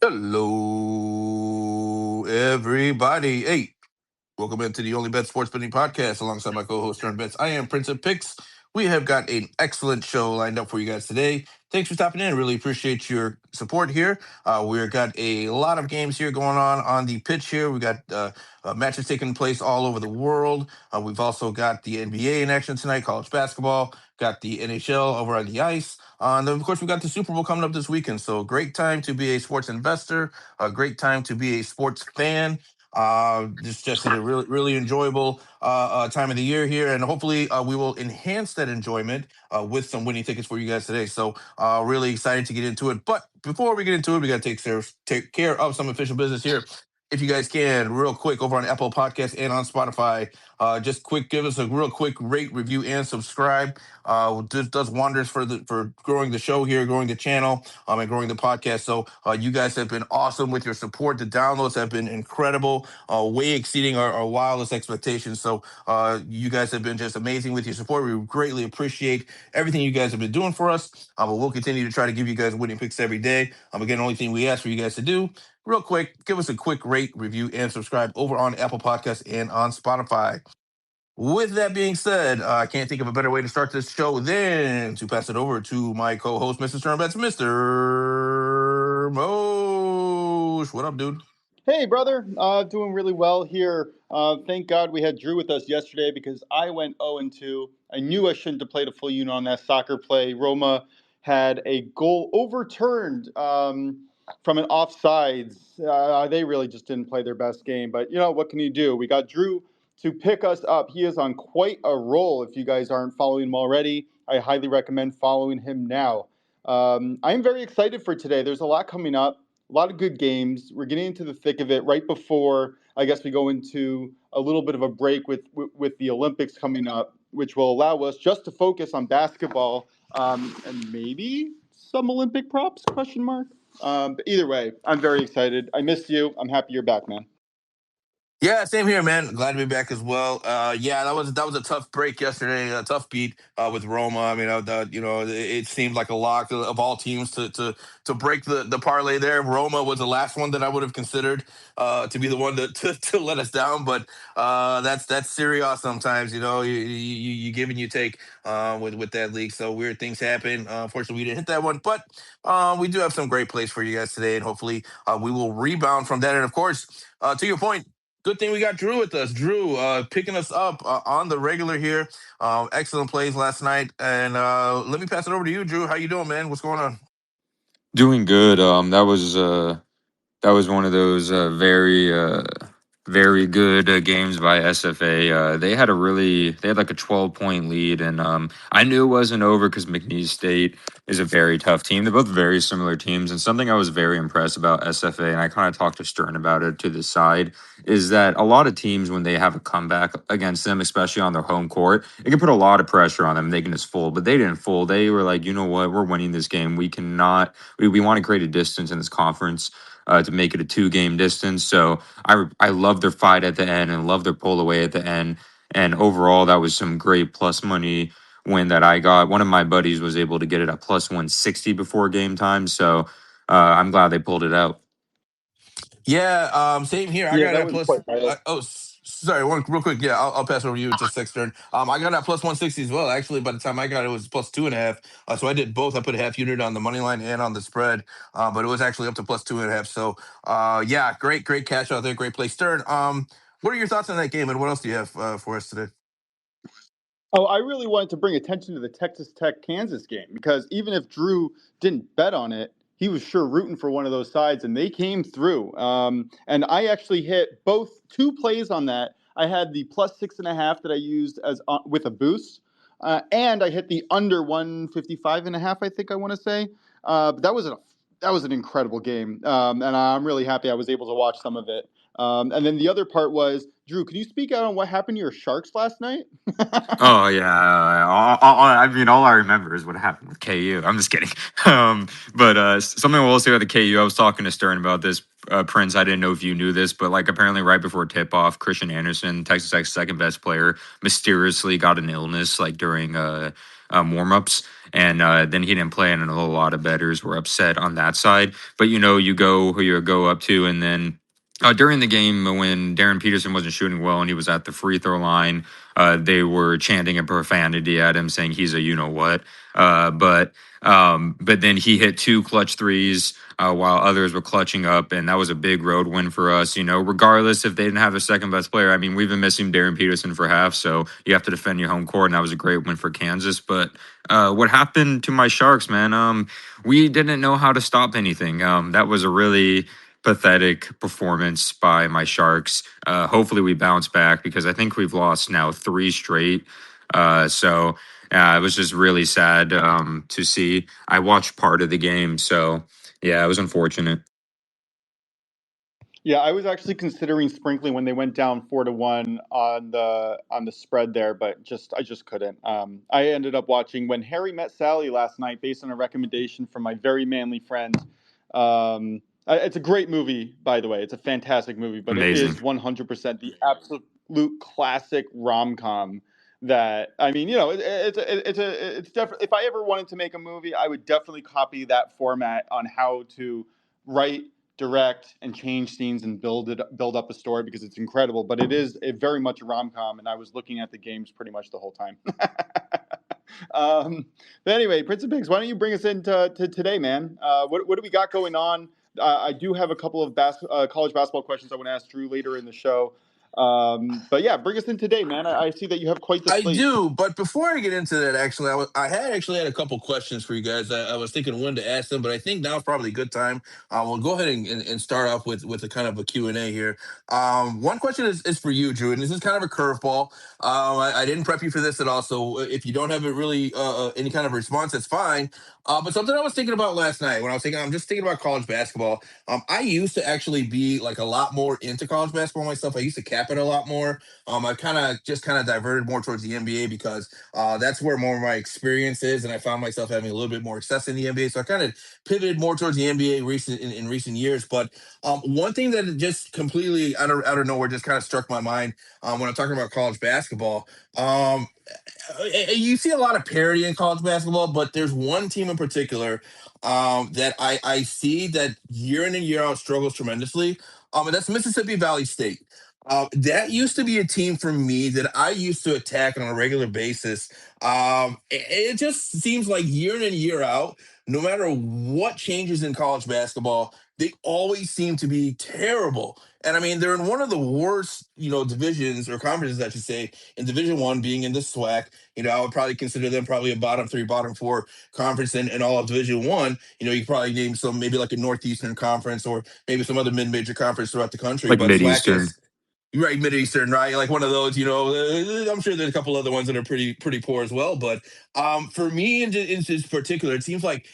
Hello, everybody. Hey, welcome into the OnlyBets Sports Betting Podcast alongside my co-host SternBets. I am Prince of Picks. We have got an excellent show lined up for you guys today. Thanks for stopping in. Really appreciate your support here. We've got a lot of games here going on the pitch here. We got matches taking place all over the world. We've also got the NBA in action tonight, college basketball. Got the NHL over on the ice. And then, of course, we got the Super Bowl coming up this weekend. So, great time to be a sports investor. A great time to be a sports fan. Just a really enjoyable time of the year here, and hopefully we will enhance that enjoyment with some winning tickets for you guys today. So really excited to get into it. But before we get into it, we got to take care of some official business here. If you guys can, real quick, over on Apple Podcasts and on Spotify, give us a real quick rate, review, and subscribe. This does wonders for growing the show here, growing the channel, and growing the podcast. So you guys have been awesome with your support. The downloads have been incredible, way exceeding our wildest expectations. So you guys have been just amazing with your support. We greatly appreciate everything you guys have been doing for us. But we'll continue to try to give you guys winning picks every day. Again, the only thing we ask for you guys to do, real quick, give us a quick rate, review, and subscribe over on Apple Podcasts and on Spotify. With that being said, I can't think of a better way to start this show than to pass it over to my co-host, Mr. SternBets, Mr. Mosh. What up, dude? Hey, brother. Doing really well here. Thank God we had Drew with us yesterday because I went 0-2. I knew I shouldn't have played a full unit on that soccer play. Roma had a goal overturned from an offsides. They really just didn't play their best game. But, what can you do? We got Drew to pick us up. He is on quite a roll. If you guys aren't following him already, I highly recommend following him now. I'm very excited for today. There's a lot coming up. A lot of good games. We're getting into the thick of it right before, I guess, we go into a little bit of a break with the Olympics coming up, which will allow us just to focus on basketball and maybe some Olympic props, question mark. But either way, I'm very excited. I missed you. I'm happy you're back, man. Yeah, same here, man. Glad to be back as well. Yeah, that was a tough break yesterday, a tough beat with Roma. I mean, it seemed like a lock of all teams to break the parlay there. Roma was the last one that I would have considered to be the one to let us down, but that's Serie A sometimes. You give and you take with that league. So weird things happen. Unfortunately, we didn't hit that one, but we do have some great plays for you guys today, and hopefully we will rebound from that. And of course, to your point. Good thing we got Drew with us. Drew picking us up on the regular here. Excellent plays last night. And let me pass it over to you, Drew. How you doing, man? What's going on? Doing good. That was one of those very good games by SFA. They had like a 12-point lead, and I knew it wasn't over because McNeese State is a very tough team. They're both very similar teams, and something I was very impressed about SFA, and I kind of talked to Stern about it to the side, is that a lot of teams, when they have a comeback against them, especially on their home court, it can put a lot of pressure on them. They can just fold, but they didn't fold. They were like, you know what, we're winning this game. We want to create a distance in this conference to make it a 2-game distance. So I love their fight at the end and love their pull away at the end. And overall, that was some great plus money win that I got. One of my buddies was able to get it at plus 160 before game time. So I'm glad they pulled it out. Yeah, same here. I Yeah, got that that was plus. quite nice. Sorry, one real quick. Yeah, I'll pass it over to you in just a sec, Stern. I got that plus 160 as well. Actually, by the time I got it, it was plus 2.5. So I did both. I put a half unit on the money line and on the spread, but it was actually up to plus 2.5. So yeah, great cash out there. Great play, Stern. What are your thoughts on that game, and what else do you have for us today? Oh, I really wanted to bring attention to the Texas Tech Kansas game because even if Drew didn't bet on it, he was sure rooting for one of those sides, and they came through. And I actually hit both 2 plays on that. I had the plus 6.5 that I used as with a boost, and I hit the under 155.5. I think I want to say. But that was an incredible game, and I'm really happy I was able to watch some of it. And then the other part was, Drew, can you speak out on what happened to your Sharks last night? Oh yeah, I mean, all I remember is what happened with KU. I'm just kidding. But something I will say about the KU, I was talking to Stern about this. Prince, I didn't know if you knew this, but like apparently right before tip off, Christian Anderson, Texas Tech's second best player, mysteriously got an illness like during warmups, and then he didn't play, and a lot of bettors were upset on that side. But you go who you go up to, and then. During the game, when Darren Peterson wasn't shooting well and he was at the free throw line, they were chanting a profanity at him, saying he's a you know what. But then he hit two clutch threes while others were clutching up, and that was a big road win for us. Regardless if they didn't have a second best player, I mean, we've been missing Darren Peterson for half, so you have to defend your home court, and that was a great win for Kansas. But what happened to my Sharks, man? We didn't know how to stop anything. That was a really pathetic performance by my Sharks. Hopefully we bounce back because I think we've lost now 3 straight. So it was just really sad to see. I watched part of the game, so yeah, it was unfortunate. Yeah, I was actually considering sprinkling when they went down 4-1 on the spread there, but I just couldn't. I ended up watching When Harry Met Sally last night, based on a recommendation from my very manly friend. It's a great movie, by the way. It's a fantastic movie, but Amazing. it is 100% the absolute classic rom-com. That I mean, it's definitely. If I ever wanted to make a movie, I would definitely copy that format on how to write, direct, and change scenes and build up a story, because it's incredible. But it is very much a rom-com, and I was looking at the games pretty much the whole time. But anyway, Prince of Pigs, why don't you bring us into today, man? What do we got going on? I do have a couple of college basketball questions I want to ask Drew later in the show. But yeah, bring us in today, man. I see that you have quite the I slate. do, but before I get into that, actually, I had a couple questions for you guys. I was thinking when to ask them, but I think now's probably a good time. We'll go ahead and start off with a kind of a Q&A here. One question is for you, Drew, and this is kind of a curveball. I didn't prep you for this at all, so if you don't have it really any kind of response, that's fine. But something I was thinking about last night when I'm just thinking about college basketball. I used to actually be like a lot more into college basketball myself. I used to cap it a lot more. I kind of diverted more towards the NBA because that's where more of my experience is, and I found myself having a little bit more success in the NBA. So I kind of pivoted more towards the NBA in recent years. But one thing that just completely out of nowhere just kind of struck my mind when I'm talking about college basketball. You see a lot of parity in college basketball, but there's one team in particular that I see that year in and year out struggles tremendously, and that's Mississippi Valley State. That used to be a team for me that I used to attack on a regular basis. It just seems like year in and year out, no matter what changes in college basketball, they always seem to be terrible. And I mean, they're in one of the worst, divisions or conferences, I should say, in Division One, being in the SWAC. I would probably consider them probably a bottom 3, bottom 4 conference in all of Division One. You could probably name some, maybe like a Northeastern conference or maybe some other mid-major conference throughout the country. Like But SWAC Mid-Eastern. is right, Mid-Eastern, right? Like one of those. I'm sure there's a couple other ones that are pretty poor as well. But for me in this particular, it seems like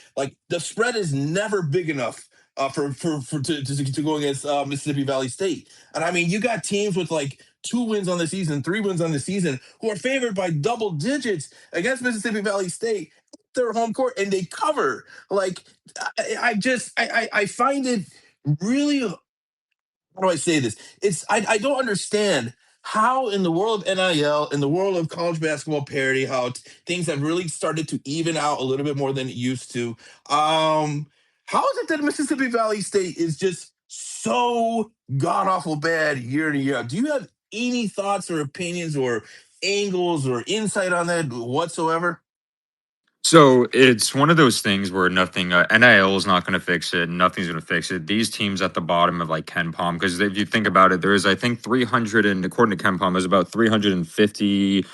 the spread is never big enough to go against Mississippi Valley State. And I mean, you got teams with like 2 wins on the season, 3 wins on the season, who are favored by double digits against Mississippi Valley State, their home court, and they cover. Like, I find it really, how do I say this? I don't understand how in the world of NIL, in the world of college basketball parity, how things have really started to even out a little bit more than it used to. How is it that Mississippi Valley State is just so god awful bad year in and year out? Do you have any thoughts or opinions or angles or insight on that whatsoever? So it's one of those things where nothing, NIL is not going to fix it. Nothing's going to fix it. These teams at the bottom of like Ken Palm, because if you think about it, there's, I think, 300, and according to Ken Palm, there's about 350,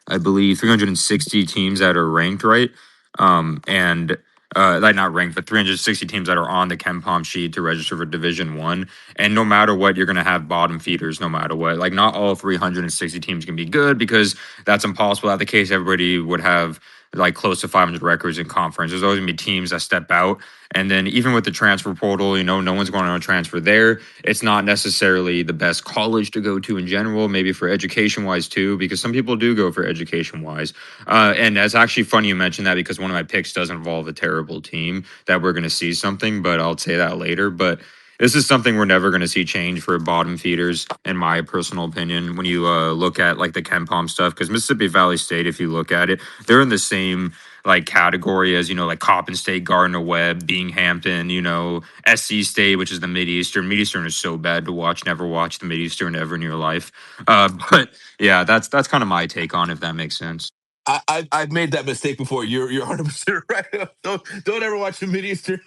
I believe, 360 teams that are ranked, right? And like not ranked, but 360 teams that are on the Ken Palm sheet to register for Division One. And no matter what, you're going to have bottom feeders, no matter what. Like not all 360 teams can be good because that's impossible. At the case, everybody would have like close to 500 records in conference. There's always gonna be teams that step out. And then even with the transfer portal, no one's going on a transfer there. It's not necessarily the best college to go to in general, maybe for education wise too, because some people do go for education wise. And that's actually funny you mentioned that because one of my picks does involve a terrible team that we're going to see something, but I'll say that later. But This is something we're never going to see change for bottom feeders, in my personal opinion. When you look at like the Ken Palm stuff, because Mississippi Valley State, if you look at it, they're in the same like category as like Coppin State, Gardner Webb, Binghamton, SC State, which is the Mid Eastern. Mid Eastern is so bad to watch. Never watch the Mid Eastern ever in your life. But yeah, that's kind of my take on it, if that makes sense. I've made that mistake before. You're 100% right. Don't ever watch the Mid Eastern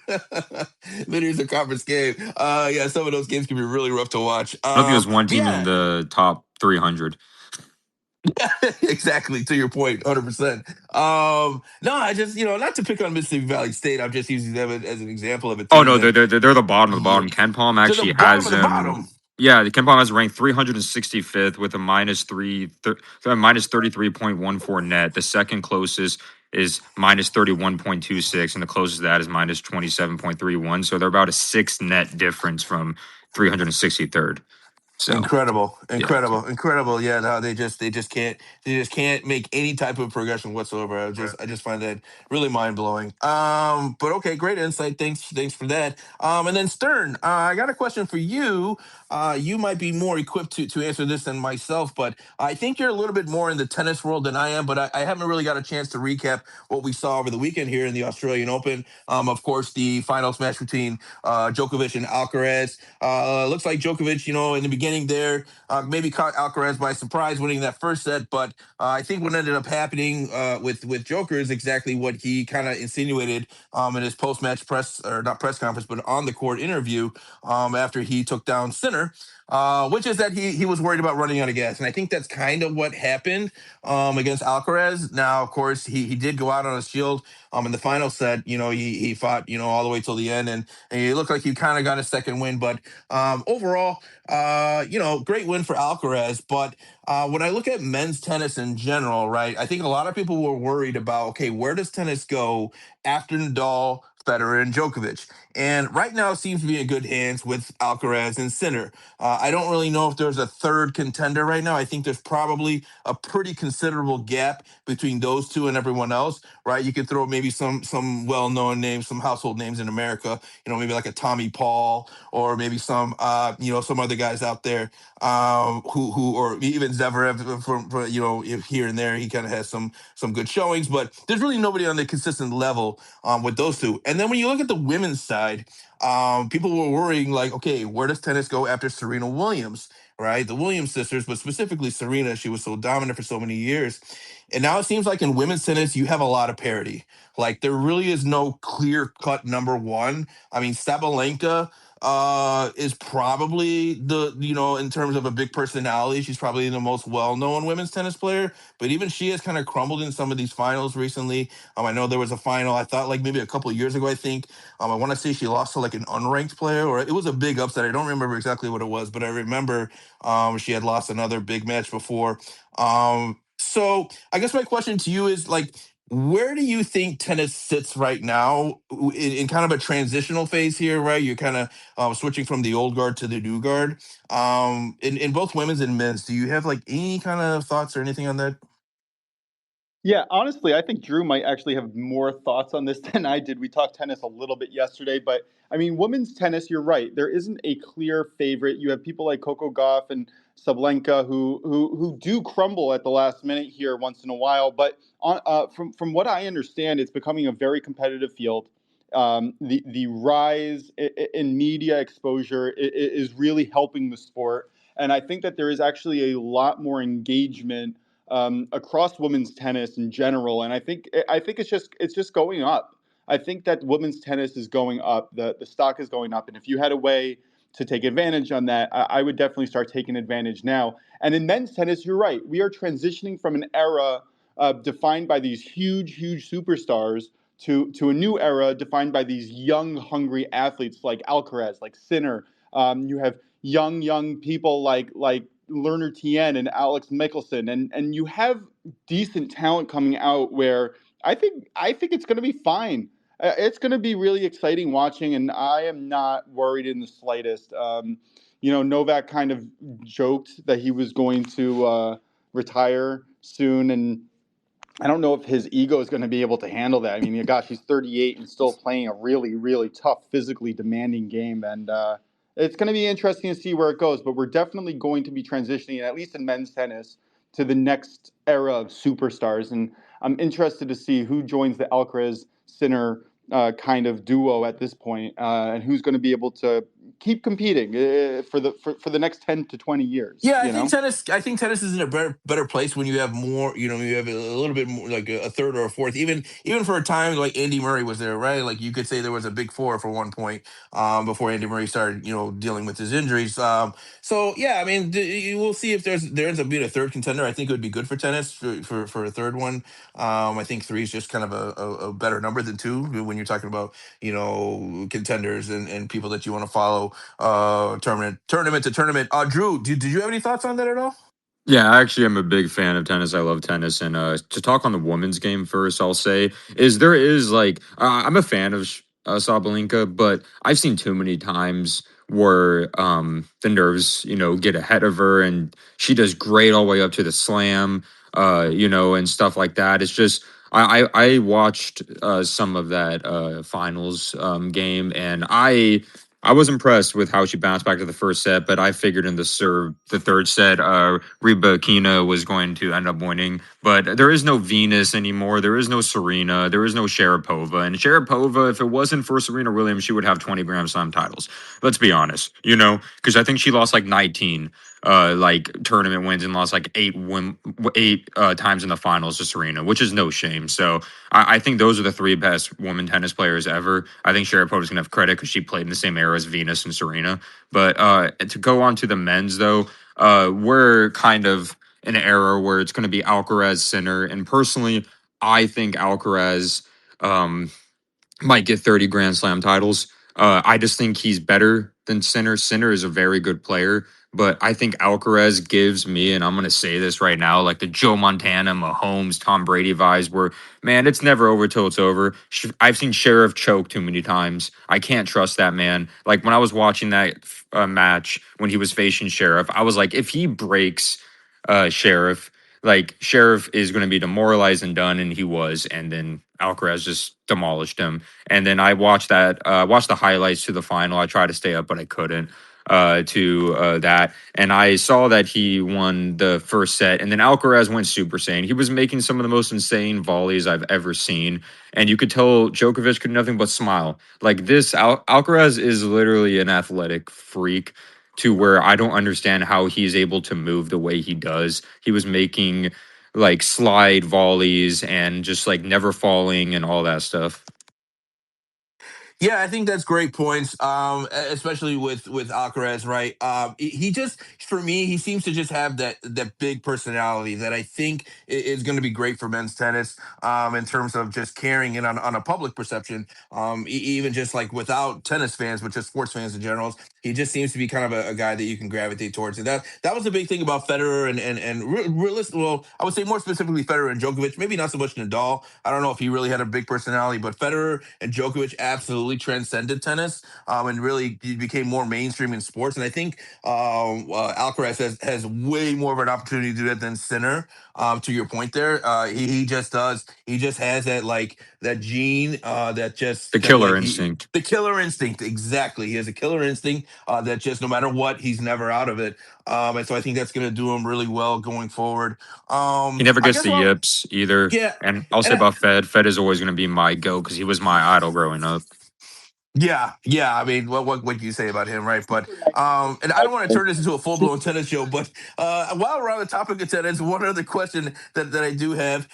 Conference game. Yeah, some of those games can be really rough to watch. I don't think there's one team in Yeah, the top 300. exactly. To your point, 100%. No, I just not to pick on Mississippi Valley State. I'm just using them as an example of a Oh team no, that they're the bottom of the yeah, bottom. Ken Palm to the actually bottom has of the him. bottom. Yeah, the Ken Palm has ranked 365th with a minus 33.14 net. The second closest is minus 31.26, and the closest to that is minus 27.31. So they're about a 6 net difference from 363rd. So Incredible, yeah. incredible. Yeah, no, they just can't make any type of progression whatsoever. I just find that really mind blowing. But okay, great insight. Thanks for that. And then Stern, I got a question for you. You might be more equipped to answer this than myself, but I think you're a little bit more in the tennis world than I am. But I haven't really got a chance to recap what we saw over the weekend here in the Australian Open. Of course, the finals match between Djokovic and Alcaraz. Looks like Djokovic, in the beginning there, maybe caught Alcaraz by surprise, winning that first set. But I think what ended up happening with Joker is exactly what he kind of insinuated in his post match press, or not press conference, but on the court interview after he took down Sinner. Which is that he was worried about running out of gas, and I think that's kind of what happened against Alcaraz. Now, of course, he did go out on a shield in the final set. He fought all the way till the end, and it looked like he kind of got a second win. But overall, great win for Alcaraz. But when I look at men's tennis in general, right, I think a lot of people were worried about, okay, where does tennis go after Nadal, Federer, and Djokovic? And right now, it seems to be in good hands with Alcaraz and Sinner. I don't really know if there's a third contender right now. I think there's probably a pretty considerable gap between those two and everyone else, right? You could throw maybe some well-known names, some household names in America, maybe like a Tommy Paul, or maybe some other guys out there who or even Zverev from if here and there he kind of has some good showings, but there's really nobody on the consistent level with those two. And then when you look at the women's side, people were worrying like, okay, where does tennis go after Serena Williams, right? The Williams sisters, but specifically Serena, she was so dominant for so many years. And now it seems like in women's tennis, you have a lot of parity. Like there really is no clear cut number one. I mean, Sabalenka is probably in terms of a big personality, she's probably the most well-known women's tennis player, but even she has kind of crumbled in some of these finals recently. I know there was a final, I thought like maybe a couple of years ago, I think. I want to say she lost to like an unranked player, or it was a big upset. I don't remember exactly what it was, but I remember she had lost another big match before. So I guess my question to you is like, where do you think tennis sits right now in kind of a transitional phase here, right? You're kind of switching from the old guard to the new guard. In both women's and men's, do you have like any kind of thoughts or anything on that? Yeah, honestly, I think Drew might actually have more thoughts on this than I did. We talked tennis a little bit yesterday, but I mean, women's tennis, you're right. There isn't a clear favorite. You have people like Coco Gauff and Sablenka who do crumble at the last minute here once in a while. But from what I understand, it's becoming a very competitive field. The rise in media exposure is really helping the sport, and I think that there is actually a lot more engagement across women's tennis in general, and I think it's just going up. I think that women's tennis is going up. The stock is going up, and if you had a way to take advantage on that, I would definitely start taking advantage now. And in men's tennis, you're right. We are transitioning from an era defined by these huge superstars to a new era defined by these young, hungry athletes like Alcaraz, like Sinner. You have young people like Lerner Tien and Alex Michelson, and you have decent talent coming out where I think it's going to be fine. It's going to be really exciting watching, and I am not worried in the slightest. Novak kind of joked that he was going to retire soon, and I don't know if his ego is going to be able to handle that. I mean, gosh, he's 38 and still playing a really, really tough, physically demanding game, and it's going to be interesting to see where it goes. But we're definitely going to be transitioning, at least in men's tennis, to the next era of superstars. And I'm interested to see who joins the Alcaraz Sinner kind of duo at this point, and who's going to be able to keep competing for the next 10 to 20 years. Yeah, You know. I think tennis is in a better place when you have more. You have a little bit more, like a third or a fourth. Even for a time, like Andy Murray was there, right? Like you could say there was a big four for one point, before Andy Murray started, dealing with his injuries. So yeah, I mean, we'll see if there ends up being a third contender. I think it would be good for tennis for a third one. I think three is just kind of a better number than two when you're talking about contenders and people that you want to follow tournament to tournament. Drew, did you have any thoughts on that at all? Yeah, I actually am a big fan of tennis. I love tennis. And to talk on the women's game first, I'll say there is like I'm a fan of Sabalenka, but I've seen too many times where the nerves, get ahead of her, and she does great all the way up to the slam, and stuff like that. It's just I watched some of that finals game, and I was impressed with how she bounced back to the first set, but I figured in the third set, Rybakina was going to end up winning. But there is no Venus anymore. There is no Serena. There is no Sharapova. And Sharapova, if it wasn't for Serena Williams, she would have 20 Grand Slam titles. Let's be honest, because I think she lost like 19 tournament wins and lost like eight times in the finals to Serena, which is no shame. So I think those are the three best women tennis players ever. I think Sharapova's gonna have credit because she played in the same era as Venus and Serena. But to go on to the men's though, we're kind of in an era where it's going to be Alcaraz Sinner, and personally, I think Alcaraz might get 30 Grand Slam titles. I just think he's better than Sinner. Sinner is a very good player, but I think Alcaraz gives me, and I'm going to say this right now, like the Joe Montana, Mahomes, Tom Brady vibes where, man, it's never over till it's over. I've seen Sheriff choke too many times. I can't trust that man. Like when I was watching that match when he was facing Sheriff, I was like, if he breaks Sheriff, like Sheriff is going to be demoralized and done, and he was, and then Alcaraz just demolished him. And then I watched watched the highlights to the final. I tried to stay up, but I couldn't to that. And I saw that he won the first set, and then Alcaraz went Super Saiyan. He was making some of the most insane volleys I've ever seen, and you could tell Djokovic could nothing but smile. Like this, Alcaraz is literally an athletic freak to where I don't understand how he's able to move the way he does. He was making like slide volleys and just like never falling and all that stuff. Yeah, I think that's great points. Especially with Alcaraz, right? He just, for me, he seems to just have that big personality that I think is going to be great for men's tennis. In terms of just carrying it on a public perception. Even just like without tennis fans, but just sports fans in general. He just seems to be kind of a guy that you can gravitate towards, and that was the big thing about Federer and realistic. Well, I would say more specifically Federer and Djokovic. Maybe not so much Nadal. I don't know if he really had a big personality, but Federer and Djokovic absolutely transcended tennis, and really became more mainstream in sports. And I think Alcaraz has way more of an opportunity to do that than Sinner. To your point there, he just does. He just has that gene, The that killer like instinct. the killer instinct. Exactly, he has a killer instinct that just no matter what, he's never out of it. And so I think that's going to do him really well going forward. He never I gets guess the what yips either. Yeah, And I'll and say about Fed. Fed is always going to be my go because he was my idol growing up. yeah. I mean, what can you say about him, right? But Super nice. and I don't want to turn this into a full blown tennis show, but while we're on the topic of tennis, one other question that I do have,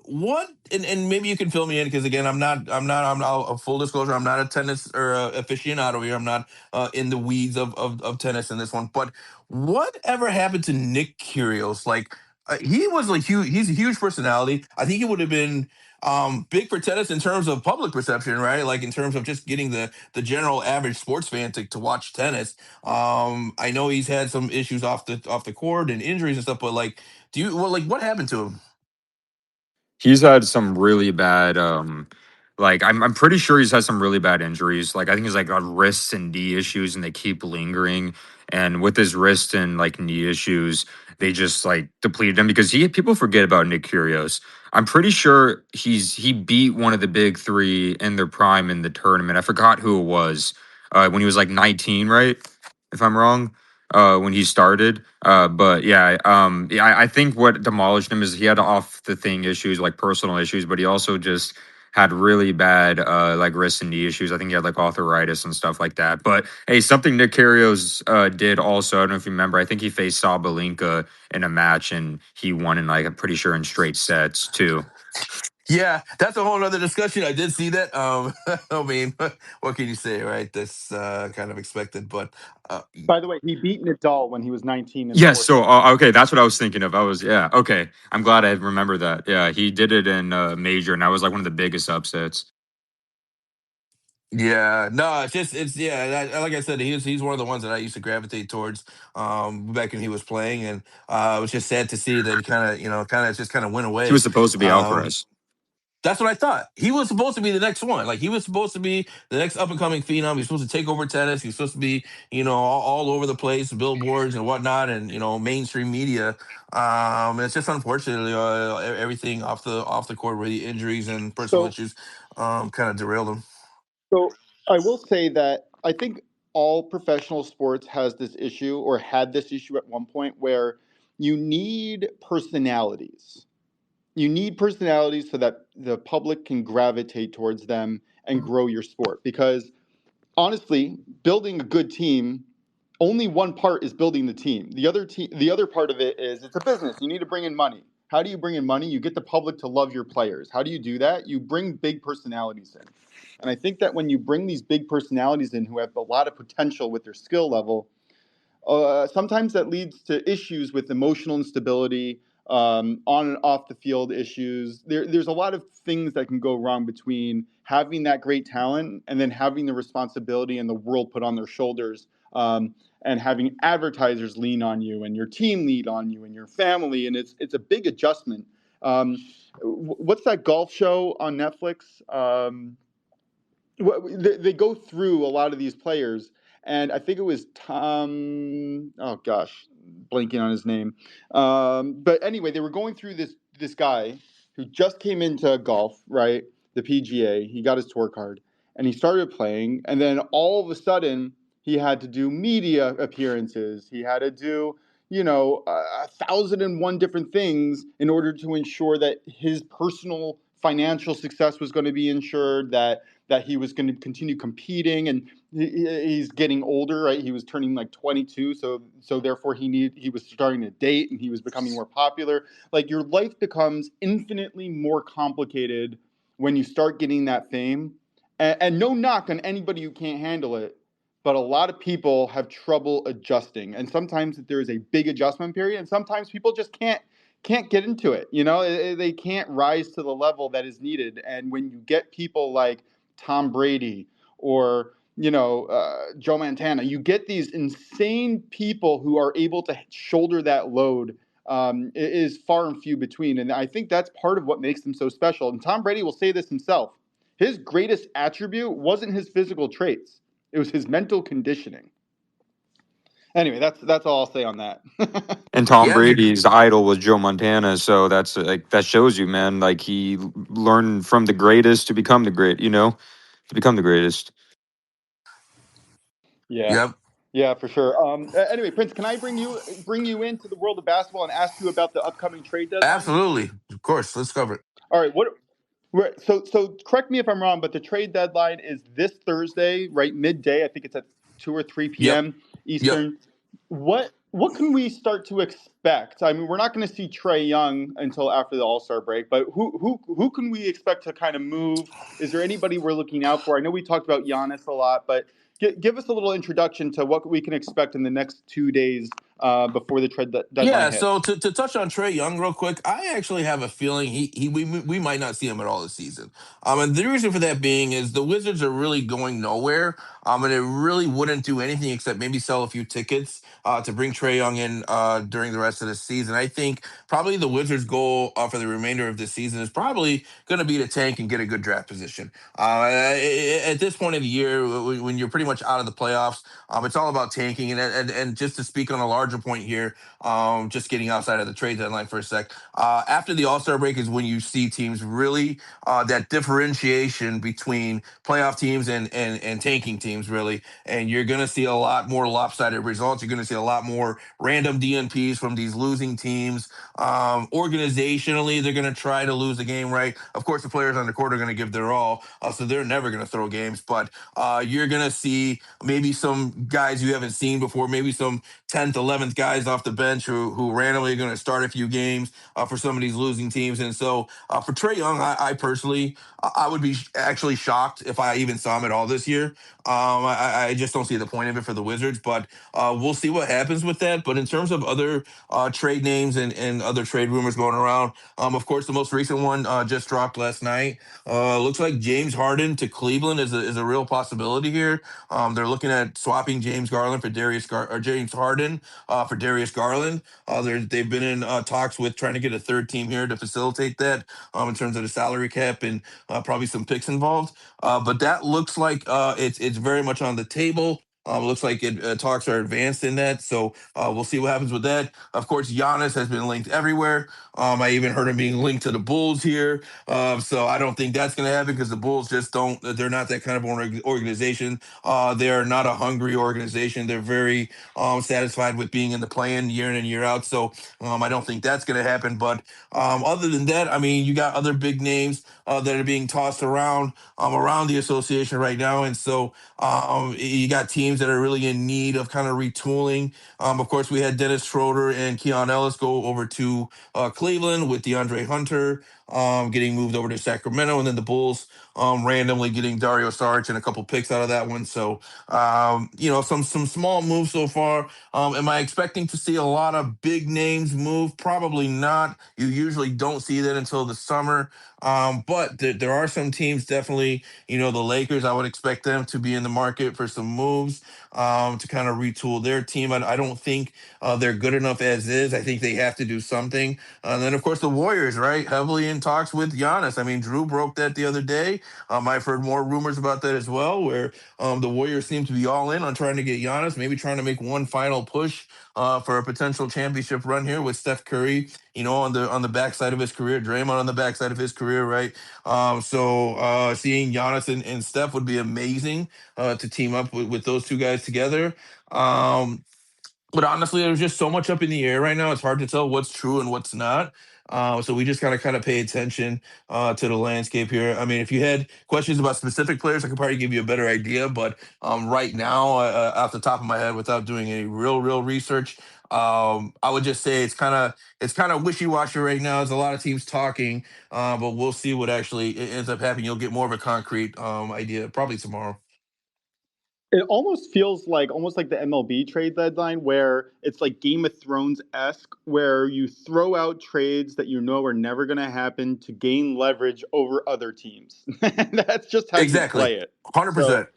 what and maybe you can fill me in because again, I'm not a full disclosure, I'm not a tennis or aficionado here. I'm not in the weeds of tennis in this one, but whatever happened to Nick Kyrgios? Like he was like huge. He's a huge personality. I think he would have been big for tennis in terms of public perception, right? Like in terms of just getting the general average sports fan to watch tennis. I know he's had some issues off the court and injuries and stuff, but like what happened to him? He's had some really bad like I'm pretty sure he's had some really bad injuries. Like I think he's like got wrists and knee issues and they keep lingering. And with his wrist and like knee issues, they just like depleted him because he people forget about Nick Kyrgios. I'm pretty sure he beat one of the big three in their prime in the tournament. I forgot who it was. when he was like 19, right? If I'm wrong, when he started. But yeah, yeah, I think what demolished him is he had off the thing issues, like personal issues, but he also just had really bad like wrist and knee issues. I think he had like arthritis and stuff like that. But hey, something Nick Kyrgios did also, I don't know if you remember, I think he faced Sabalenka in a match and he won in like, I'm pretty sure in straight sets too. Yeah, that's a whole other discussion. I did see that. I mean, what can you say, right? That's kind of expected, but uh, By the way, he beat Nadal when he was 19 in the Yes, fourth so round. okay, that's what I was thinking of. Yeah, okay. I'm glad I remember that. Yeah, he did it in major, and that was like one of the biggest upsets. yeah, no, it's yeah. Like I said, he's one of the ones that I used to gravitate towards back when he was playing, and it was just sad to see that he kind of went He was away. supposed to be Um, Alcaraz. That's what I thought. He was supposed to be the next one. Like he was supposed to be the next up and coming phenom. He's supposed to take over tennis. He's supposed to be, all over the place, billboards and whatnot, and mainstream media. It's just unfortunately everything off the court, really injuries and personal So, issues, kind of derailed him. so I will say that I think all professional sports has this issue or had this issue at one point where you need personalities. You need personalities so that the public can gravitate towards them and grow your sport. Because honestly, building a good team, only one part is building the team. The other part of it is it's a business. You need to bring in money. How do you bring in money? You get the public to love your players. How do you do that? You bring big personalities in. And I think that when you bring these big personalities in who have a lot of potential with their skill level, sometimes that leads to issues with emotional instability, on and off the field issues. There's a lot of things that can go wrong between having that great talent and then having the responsibility and the world put on their shoulders, and having advertisers lean on you and your team lean on you and your family. And it's a big adjustment. Um, what's that golf show on Netflix? They go through a lot of these players, and I think it was Tom. Oh gosh, blanking on his name. But anyway, they were going through this guy who just came into golf, right? The PGA. He got his tour card, and he started playing, and then all of a sudden he had to do media appearances. He had to do, 1,001 different things in order to ensure that his personal financial success was going to be ensured, that he was going to continue competing, and he's getting older, right? He was turning like 22, so therefore he was starting to date and he was becoming more popular. Like your life becomes infinitely more complicated when you start getting that fame. And no knock on anybody who can't handle it, but a lot of people have trouble adjusting, and sometimes there is a big adjustment period, and sometimes people just can't get into it. They can't rise to the level that is needed. And when you get people like Tom Brady or Joe Montana, you get these insane people who are able to shoulder that load. Is far and few between, and I think that's part of what makes them so special. And Tom Brady will say this himself: his greatest attribute wasn't his physical traits; it was his mental conditioning. Anyway, that's all I'll say on that. And Tom Yeah, Brady's idol was Joe Montana, so that's like that shows you, man. Like he learned from the greatest to become the great. To become the greatest. Yeah, yep, yeah, for sure. Anyway, Prince, can I bring you into the world of basketball and ask you about the upcoming trade deadline? absolutely, of course. Let's cover it. All right, right, so correct me if I'm wrong, but the trade deadline is this Thursday, right? Midday. I think it's at 2 or 3 Yep, p.m. yep. Eastern. What can we start to expect? I mean, we're not going to see Trey Young until after the All-Star break, but who can we expect to kind of move? Is there anybody we're looking out for? I know we talked about Giannis a lot, but give us a little introduction to what we can expect in the next 2 days, before the trade deadline Yeah, hits. so to touch on Trey Young real quick, I actually have a feeling we might not see him at all this season. And the reason for that being is the Wizards are really going nowhere. And it really wouldn't do anything except maybe sell a few tickets to bring Trey Young in during the rest of the season. I think probably the Wizards' goal for the remainder of the season is probably going to be to tank and get a good draft position. At this point of the year, when you're pretty much out of the playoffs, it's all about tanking. And just to speak on a larger larger point here, just getting outside of the trade deadline for a sec. After the All-Star break is when you see teams really that differentiation between playoff teams and tanking teams, really. And you're going to see a lot more lopsided results. You're going to see a lot more random DNPs from these losing teams. Organizationally, they're going to try to lose the game, right? Of course, the players on the court are going to give their all, so they're never going to throw games. But you're going to see maybe some guys you haven't seen before, maybe some 10th, 11th guys off the bench who randomly are going to start a few games for some of these losing teams. And so for Trae Young, I personally, I would be actually shocked if I even saw him at all this year. I just don't see the point of it for the Wizards, but we'll see what happens with that. But in terms of other trade names and other trade rumors going around, of course, the most recent one just dropped last night. Looks like James Harden to Cleveland is a real possibility here. They're looking at swapping James Garland for James Harden for Darius Garland. They've been in talks with trying to get a third team here to facilitate that in terms of the salary cap and probably some picks involved. But that looks like it's very much on the table. Looks like talks are advanced in that, so we'll see what happens with that. Of course, Giannis has been linked everywhere. I even heard him being linked to the Bulls here. So I don't think that's going to happen because the Bulls just don't. They're not that kind of organization. They're not a hungry organization. They're very satisfied with being in the play-in year in and year out. So I don't think that's going to happen. But other than that, I mean, you got other big names that are being tossed around the association right now, and so you got teams that are really in need of kind of retooling. Of course, we had Dennis Schroeder and Keon Ellis go over to Cleveland with DeAndre Hunter getting moved over to Sacramento, and then the Bulls randomly getting Dario Saric and a couple picks out of that one. So, some small moves so far. Am I expecting to see a lot of big names move? Probably not. You usually don't see that until the summer. But there are some teams definitely, the Lakers, I would expect them to be in the market for some moves to kind of retool their team. I don't think they're good enough as is. I think they have to do something. And then, of course, the Warriors, right? Heavily in talks with Giannis. I mean, Drew broke that the other day. I've heard more rumors about that as well, where the Warriors seem to be all in on trying to get Giannis, maybe trying to make one final push for a potential championship run here with Steph Curry, on the backside of his career, Draymond on the backside of his career, right? So seeing Giannis and Steph would be amazing to team up with those two guys together. But honestly, there's just so much up in the air right now. It's hard to tell what's true and what's not. So we just gotta kind of pay attention to the landscape here. I mean, if you had questions about specific players, I could probably give you a better idea. But right now, off the top of my head, without doing any real research, I would just say it's kind of wishy-washy right now. There's a lot of teams talking, but we'll see what actually ends up happening. You'll get more of a concrete idea probably tomorrow. It almost feels like the MLB trade deadline, where it's like Game of Thrones esque, where you throw out trades that you know are never going to happen to gain leverage over other teams. That's just how you Exactly, play it. So 100%.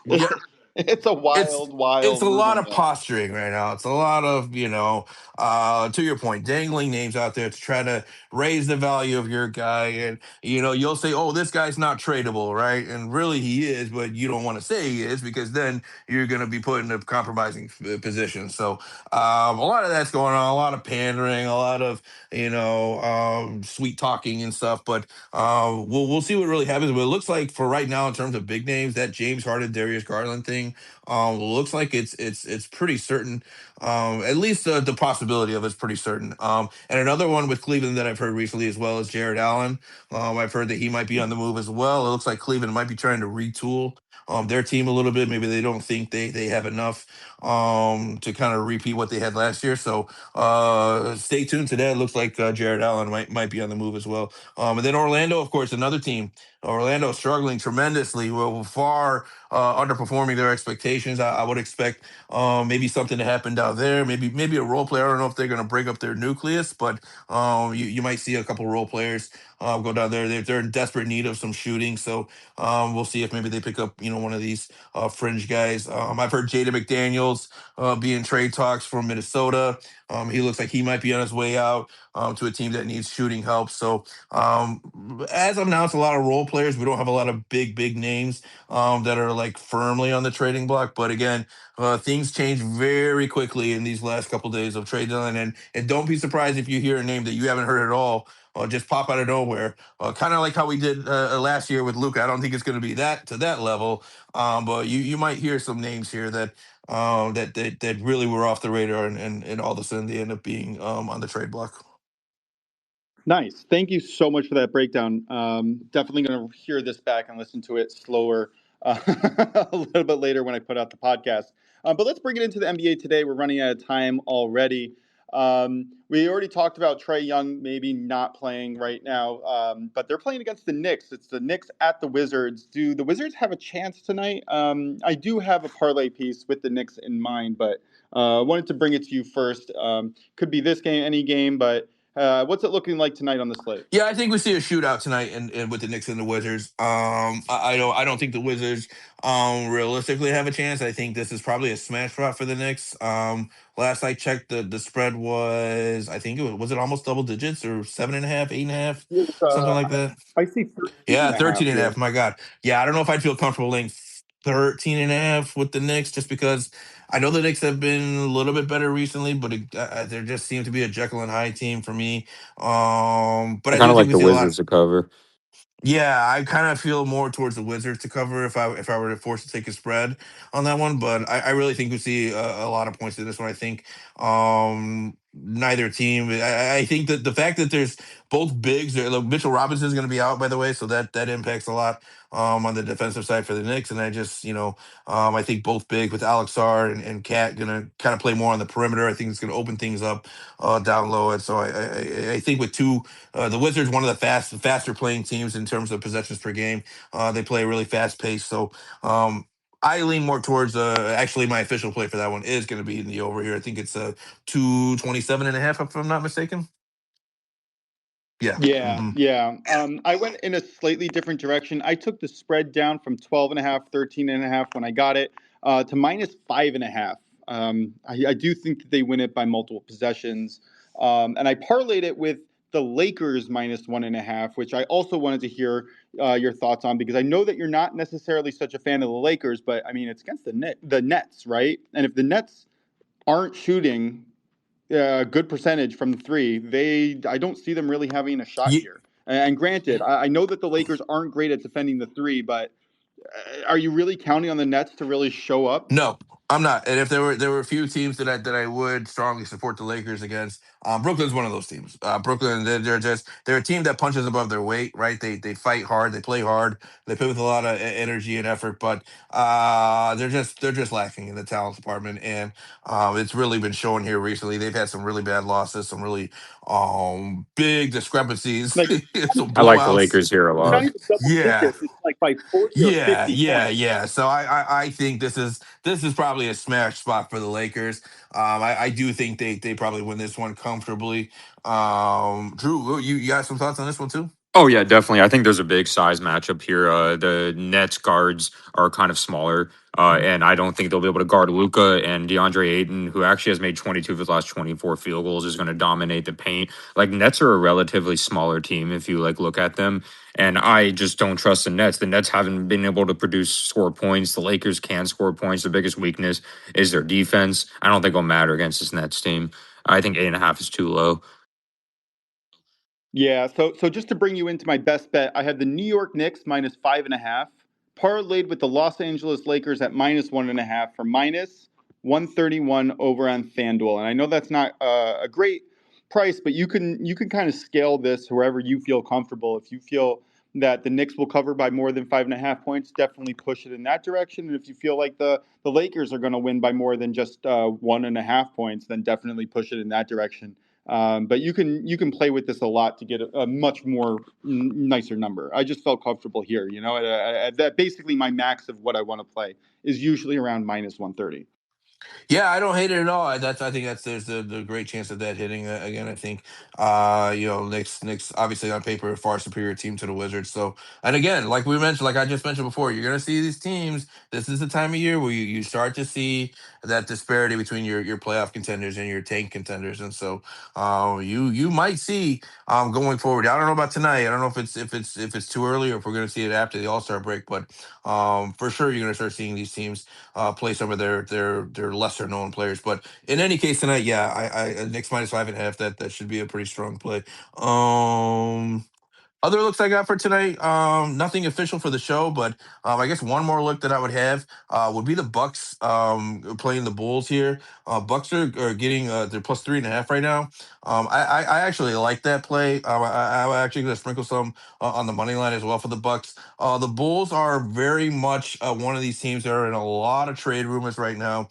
Yeah, it's a it's wild it's a rumor lot of mill. posturing right now. It's a lot of, to your point, dangling names out there to try to raise the value of your guy. And, you'll say, oh, this guy's not tradable, right? And really he is, but you don't want to say he is because then you're going to be put in a compromising position. So a lot of that's going on, a lot of pandering, a lot of, sweet talking and stuff. But we'll see what really happens. But it looks like for right now, in terms of big names, that James Harden, Darius Garland thing, looks like it's pretty certain. At least the possibility of it's pretty certain. And another one with Cleveland that I've heard recently as well is Jared Allen. I've heard that he might be on the move as well. It looks like Cleveland might be trying to retool their team a little bit. Maybe they don't think they have enough to kind of repeat what they had last year. So stay tuned to that. It looks like Jared Allen might be on the move as well. And then Orlando, of course, another team. Orlando struggling tremendously, well, far underperforming their expectations. I would expect maybe something to happen down there. Maybe a role player. I don't know if they're going to break up their nucleus, but you might see a couple role players go down there. They're in desperate need of some shooting, so we'll see if maybe they pick up one of these fringe guys. I've heard Jada McDaniels be in trade talks from Minnesota. He looks like he might be on his way out to a team that needs shooting help. So as of now, it's a lot of role players. We don't have a lot of big names that are like firmly on the trading block. But again, things change very quickly in these last couple days of trade deadline, and don't be surprised if you hear a name that you haven't heard at all just pop out of nowhere. Kind of like how we did last year with Luca. I don't think it's going to be that to that level, but you might hear some names here that really were off the radar, and all of a sudden they end up being on the trade block. Nice. Thank you so much for that breakdown. Definitely going to hear this back and listen to it slower a little bit later when I put out the podcast. But let's bring it into the NBA today. We're running out of time already. We already talked about Trae Young maybe not playing right now, but they're playing against the Knicks. It's the Knicks at the Wizards. Do the Wizards have a chance tonight? I do have a parlay piece with the Knicks in mind, but I wanted to bring it to you first. Could be this game, any game, but what's it looking like tonight on the slate? Yeah, I think we see a shootout tonight, and with the Knicks and the Wizards. I don't think the Wizards realistically have a chance. I think this is probably a smash spot for the Knicks. Last I checked, the spread was, I think was it almost double digits, or 7.5, 8.5, It's, something like that. I see 13 Yeah, and a half 13 and a here. half. My God. Yeah, I don't know if I'd feel comfortable laying 13 and a half with the Knicks, just because I know the Knicks have been a little bit better recently, but there just seems to be a Jekyll and Hyde team for me. But I I kind do of think like we the see a lot. Wizards to cover. Yeah, I kind of feel more towards the Wizards to cover if I were to force to take a spread on that one, but I really think we see a lot of points in this one. I think neither team. I think that the fact that there's both bigs. Look, Mitchell Robinson is going to be out, by the way, so that impacts a lot on the defensive side for the Knicks. And I just I think both big with Alex R and Cat going to kind of play more on the perimeter. I think it's going to open things up down low, and so I think with two. The Wizards, one of the faster playing teams in terms of possessions per game. They play a really fast pace. So I lean more towards actually my official play for that one is going to be in the over here. I think it's 227.5, if I'm not mistaken. Yeah. Yeah, Hmm. yeah. I went in a slightly different direction. I took the spread down from 12 and a half, 13 and a half when I got it to minus 5.5. I do think that they win it by multiple possessions. And I parlayed it with the Lakers minus 1.5, which I also wanted to hear your thoughts on, because I know that you're not necessarily such a fan of the Lakers, but I mean, it's against the Nets, right? And if the Nets aren't shooting good percentage from the three, I don't see them really having a shot here. And granted, I know that the Lakers aren't great at defending the three, but are you really counting on the Nets to really show up? No, I'm not. And if there were a few teams that I would strongly support the Lakers against, Brooklyn's one of those teams. Brooklyn, they're a team that punches above their weight, right? They fight hard, they play hard, they play with a lot of energy and effort, but they're just lacking in the talent department, and it's really been shown here recently. They've had some really bad losses, some really big discrepancies, Like some I like the blowouts. Lakers here a it's not lot. even double Yeah. digits. It's like by 40 or Yeah, 50 yeah, points. yeah. So I think this is probably a smash spot for the Lakers. I do think they probably win this one comfortably. Drew, you got some thoughts on this one too? Oh yeah, definitely. I think there's a big size matchup here. The Nets guards are kind of smaller, and I don't think they'll be able to guard Luca and DeAndre Ayton, who actually has made 22 of his last 24 field goals, is going to dominate the paint. Like Nets are a relatively smaller team if you like look at them, and I just don't trust the Nets. The Nets haven't been able to score points. The Lakers can score points. The biggest weakness is their defense. I don't think it'll matter against this Nets team. I think 8.5 is too low. Yeah, so just to bring you into my best bet, I had the New York Knicks minus 5.5, parlayed with the Los Angeles Lakers at minus 1.5 for minus 131 over on FanDuel. And I know that's not a great price, but you can kind of scale this wherever you feel comfortable. If you feel that the Knicks will cover by more than 5.5 points, definitely push it in that direction. And if you feel like the Lakers are going to win by more than just 1.5 points, then definitely push it in that direction. But you can play with this a lot to get a much more nicer number. I just felt comfortable here. That basically my max of what I want to play is usually around minus 130. Yeah, I don't hate it at all. I think that's there's the great chance of that hitting again. I think Knicks obviously on paper a far superior team to the Wizards. So and again, like we mentioned, like I just mentioned before, you're gonna see these teams. This is the time of year where you start to see that disparity between your playoff contenders and your tank contenders, and so you might see going forward. I don't know about tonight. I don't know if it's too early or if we're gonna see it after the All-Star break, but for sure you're gonna start seeing these teams play some of their lesser known players. But in any case tonight, yeah, I Knicks minus 5.5. That should be a pretty strong play. Other looks I got for tonight, nothing official for the show, but I guess one more look that I would have would be the Bucks playing the Bulls here. Bucks are getting they're plus 3.5 right now. I actually like that play. I'm actually going to sprinkle some on the money line as well for the Bucks. The Bulls are very much one of these teams that are in a lot of trade rumors right now.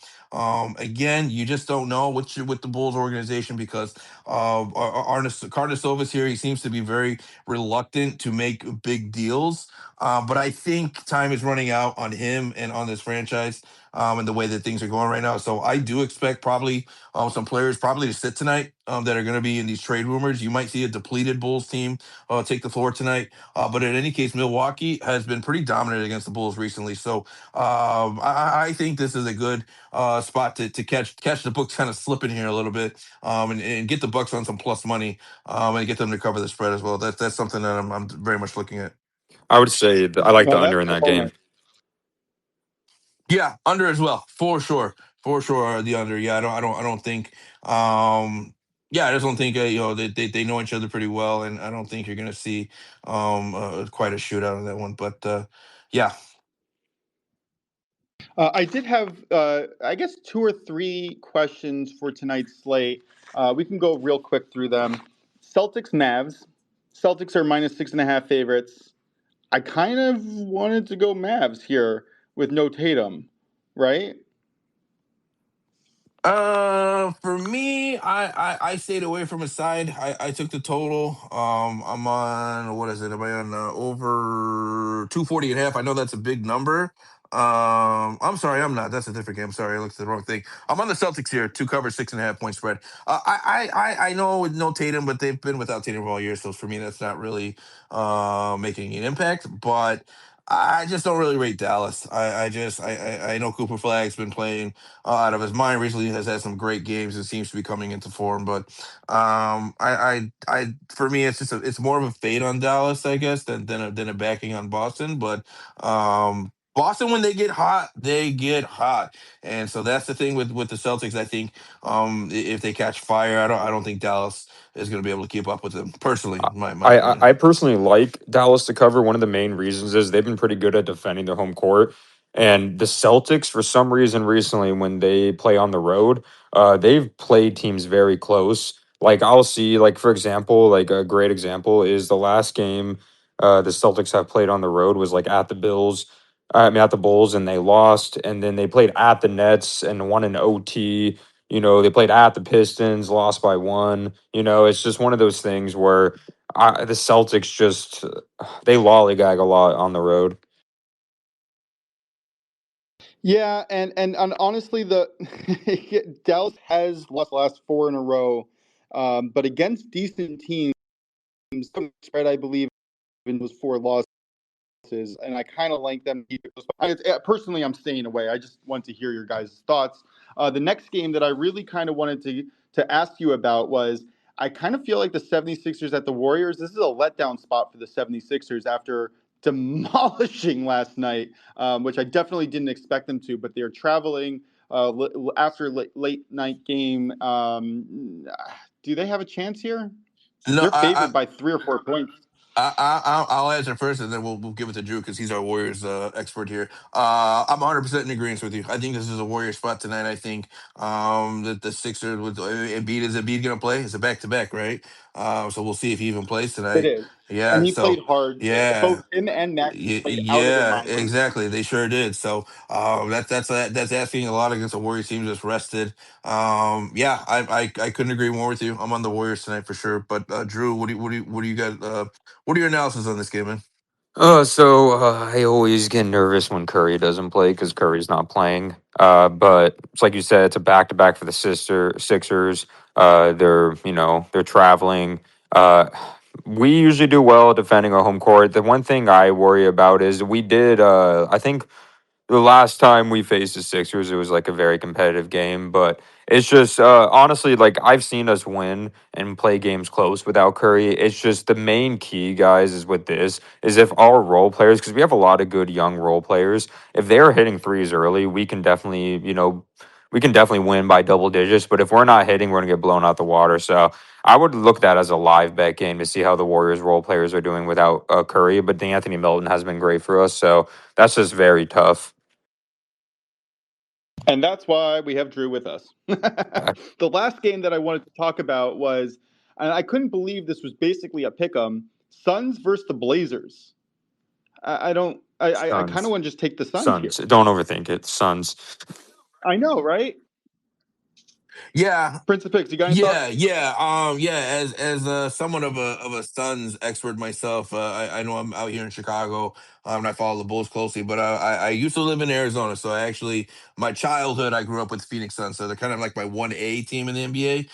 Again, you just don't know with the Bulls organization because Carlos here. He seems to be very reluctant to make big deals. But I think time is running out on him and on this franchise and the way that things are going right now. So I do expect probably some players probably to sit tonight that are going to be in these trade rumors. You might see a depleted Bulls team take the floor tonight. But in any case, Milwaukee has been pretty dominant against the Bulls recently. So I think this is a good spot to catch the books kind of slipping here a little bit and get the Bucks on some plus money and get them to cover the spread as well. That's something that I'm very much looking at. I would say I like the No, under that's in that all. game. Yeah, under as well, for sure. The under. Yeah, I don't think. Yeah, I just don't think they know each other pretty well, and I don't think you're gonna see quite a shootout on that one. But yeah, I did have, I guess, two or three questions for tonight's slate. We can go real quick through them. Celtics, Mavs. Celtics are minus 6.5 favorites. I kind of wanted to go Mavs here with no Tatum, right? For me, I stayed away from a side. I took the total. I'm on what is it? Am I on over 240.5? I know that's a big number. I'm sorry, I'm not. That's a different game. Sorry, I looked at the wrong thing. I'm on the Celtics here, to cover 6.5 point spread. I know with no Tatum, but they've been without Tatum all year, so for me, that's not really making an impact. But I just don't really rate Dallas. I know Cooper Flag's been playing out of his mind recently. Has had some great games and seems to be coming into form. But for me, it's more of a fade on Dallas, I guess, than a backing on Boston. But Boston, when they get hot, they get hot, and so that's the thing with the Celtics. I think if they catch fire, I don't think Dallas is going to be able to keep up with them. Personally, my opinion. I personally like Dallas to cover. One of the main reasons is they've been pretty good at defending their home court. And the Celtics, for some reason, recently when they play on the road, they've played teams very close. Like I'll see, like for example, like a great example is the last game the Celtics have played on the road was like at the Bills. I mean, at the Bulls, and they lost. And then they played at the Nets and won in OT. They played at the Pistons, lost by one. It's just one of those things where the Celtics just they lollygag a lot on the road. Yeah, and honestly, the Dallas has lost the last four in a row, but against decent teams, spread I believe in those four losses, and I kind of like them. Personally, I'm staying away. I just want to hear your guys' thoughts. The next game that I really kind of wanted to ask you about was I kind of feel like the 76ers at the Warriors. This is a letdown spot for the 76ers after demolishing last night, which I definitely didn't expect them to, but they're traveling after late night game. Do they have a chance here? No, They're favored by 3 or 4 points. I'll answer first, and then we'll give it to Drew because he's our Warriors expert here. I'm 100% in agreement with you. I think this is a Warrior spot tonight. I think that the Sixers with Embiid going to play? It's a back to back, right? So we'll see if he even plays It tonight. is. And Yeah. he played So hard. yeah. Both him and Max played out of their Yeah, mind. exactly. They sure did. So that's asking a lot against a Warriors team just rested. Yeah, I couldn't agree more with you. I'm on the Warriors tonight for sure. But Drew, what do you got? What are your analysis on this game, man? I always get nervous when Curry doesn't play because Curry's not playing. But it's like you said, it's a back to back for the Sixers. They're traveling. We usually do well defending our home court. The one thing I worry about is we did. I think the last time we faced the Sixers, it was like a very competitive game, but it's just honestly like I've seen us win and play games close without Curry. It's just the main key, guys, is with this is if our role players, because we have a lot of good young role players, if they're hitting threes early, we can definitely win by double digits. But if we're not hitting, we're gonna get blown out the water. So I would look at that as a live bet game to see how the Warriors role players are doing without Curry. But Anthony Milton has been great for us, so that's just very tough. And that's why we have Drew with us. The last game that I wanted to talk about was, and I couldn't believe this was basically a pick 'em, Suns versus the Blazers. I kind of Suns. want to just take the Suns here. Suns. Don't overthink it. Suns. I know, right? Yeah, Prince of Picks, you got any thoughts? yeah. As somewhat of a Suns expert myself, I know I'm out here in Chicago, and I follow the Bulls closely. But I used to live in Arizona, so I actually my childhood I grew up with Phoenix Suns, so they're kind of like my 1A team in the NBA,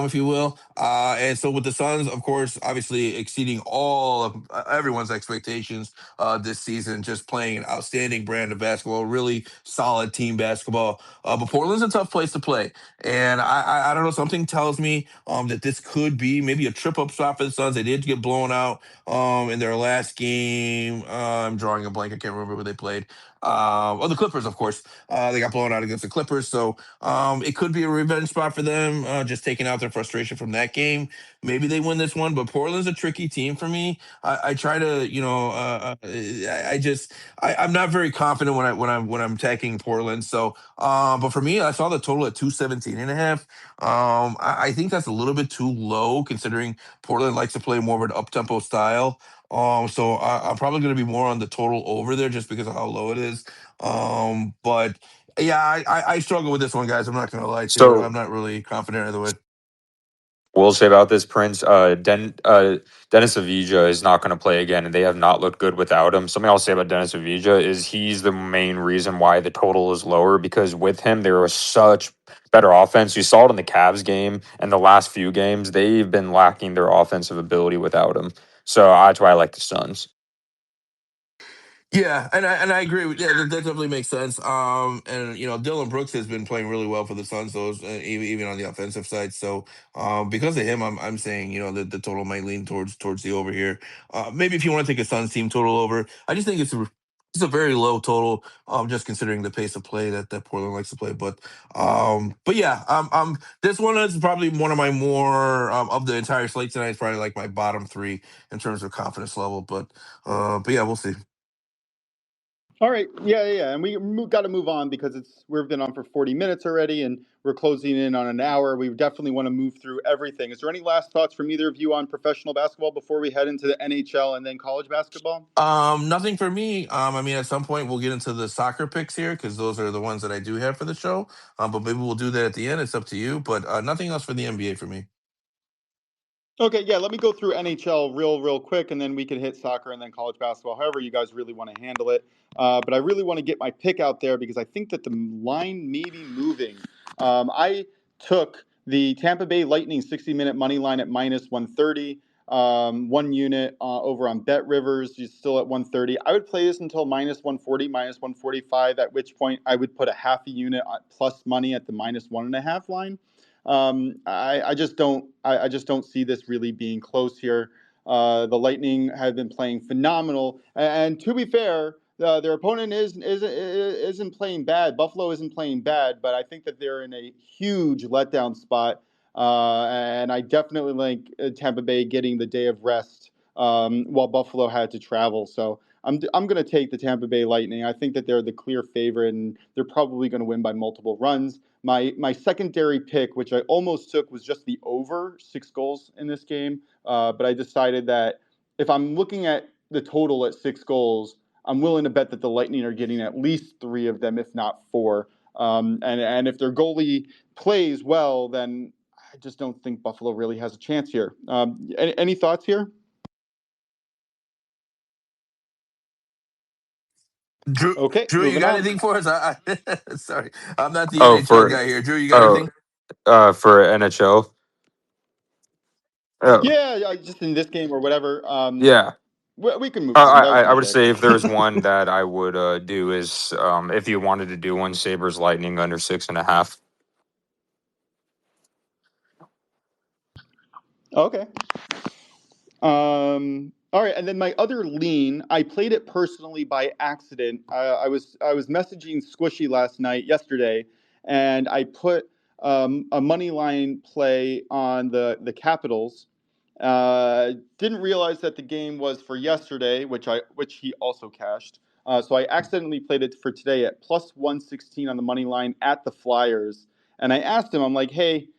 if you will. And so with the Suns, of course, obviously exceeding all of everyone's expectations this season, just playing an outstanding brand of basketball, really solid team basketball. But Portland's a tough place to play. And I don't know, something tells me that this could be maybe a trip up spot for the Suns. They did get blown out in their last game. I'm drawing a blank. I can't remember who they played. The Clippers, of course. They got blown out against the Clippers. So it could be a revenge spot for them, just taking out their frustration from that game. Maybe they win this one, but Portland's a tricky team for me. I try to, I'm not very confident when I'm attacking Portland. So but for me, I saw the total at 217 and a half. I think that's a little bit too low considering Portland likes to play more of an up tempo style. So I'm probably going to be more on the total over there just because of how low it is. But yeah, I struggle with this one, guys. I'm not going to lie to you. I'm So not really confident either way. we'll say about this, Prince. Dennis Avija is not going to play again, and they have not looked good without him. Something I'll say about Dennis Avija is he's the main reason why the total is lower because with him there was such better offense. You saw it in the Cavs game and the last few games. They've been lacking their offensive ability without him. So that's why I like the Suns. Yeah, and I agree with that definitely makes sense. And Dylan Brooks has been playing really well for the Suns, those even on the offensive side. So because of him, I'm saying that the total might lean towards the over here. Maybe if you want to take a Suns team total over, I just think it's a very low total. Just considering the pace of play that Portland likes to play. But yeah, this one is probably one of my more of the entire slate tonight. It's probably like my bottom three in terms of confidence level. But yeah, we'll see. All right, yeah, and we got to move on because we've been on for 40 minutes already, and we're closing in on an hour. We definitely want to move through everything. Is there any last thoughts from either of you on professional basketball before we head into the NHL and then college basketball? Nothing for me. I mean, at some point we'll get into the soccer picks here because those are the ones that I do have for the show. But maybe we'll do that at the end. It's up to you. But nothing else for the NBA for me. Okay, yeah, let me go through NHL real quick, and then we can hit soccer and then college basketball, however you guys really want to handle it. But I really want to get my pick out there because I think that the line may be moving. I took the Tampa Bay Lightning 60-minute money line at minus 130. 1 unit over on Bet Rivers is still at 130. I would play this until minus 140, minus 145, at which point I would put a half a unit plus money at the minus 1.5 line. I just don't see this really being close here. The Lightning have been playing phenomenal, and to be fair, their opponent isn't playing bad. Buffalo isn't playing bad, but I think that they're in a huge letdown spot. And I definitely like Tampa Bay getting the day of rest while Buffalo had to travel. So I'm going to take the Tampa Bay Lightning. I think that they're the clear favorite, and they're probably going to win by multiple runs. My secondary pick, which I almost took, was just the over 6 goals in this game. But I decided that if I'm looking at the total at 6 goals, I'm willing to bet that the Lightning are getting at least 3 of them, if not 4. And if their goalie plays well, then I just don't think Buffalo really has a chance here. Any thoughts here? Drew, Okay, Drew, you moving got on. anything for us? Sorry, I'm not the Oh, NHL for guy here. Drew, you got oh anything? for NHL. Oh, Yeah, just in this game or whatever. yeah. We can move on. That was I my would pick. say if there's one that I would do is if you wanted to do one, Sabres Lightning under 6.5. Okay. All right, and then my other lean, I played it personally by accident. I was messaging Squishy yesterday, and I put a money line play on the Capitals. Didn't realize that the game was for yesterday, which he also cashed. So I accidentally played it for today at plus 116 on the money line at the Flyers. And I asked him, I'm like, hey,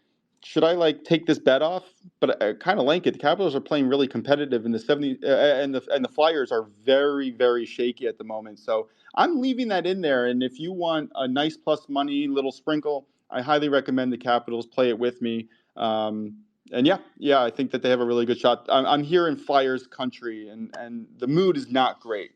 should I like take this bet off? But I kind of like it. The Capitals are playing really competitive, in the 70 and the Flyers are very very shaky at the moment. So I'm leaving that in there. And if you want a nice plus money little sprinkle, I highly recommend the Capitals. Play it with me. And yeah, I think that they have a really good shot. I'm here in Flyers country, and the mood is not great.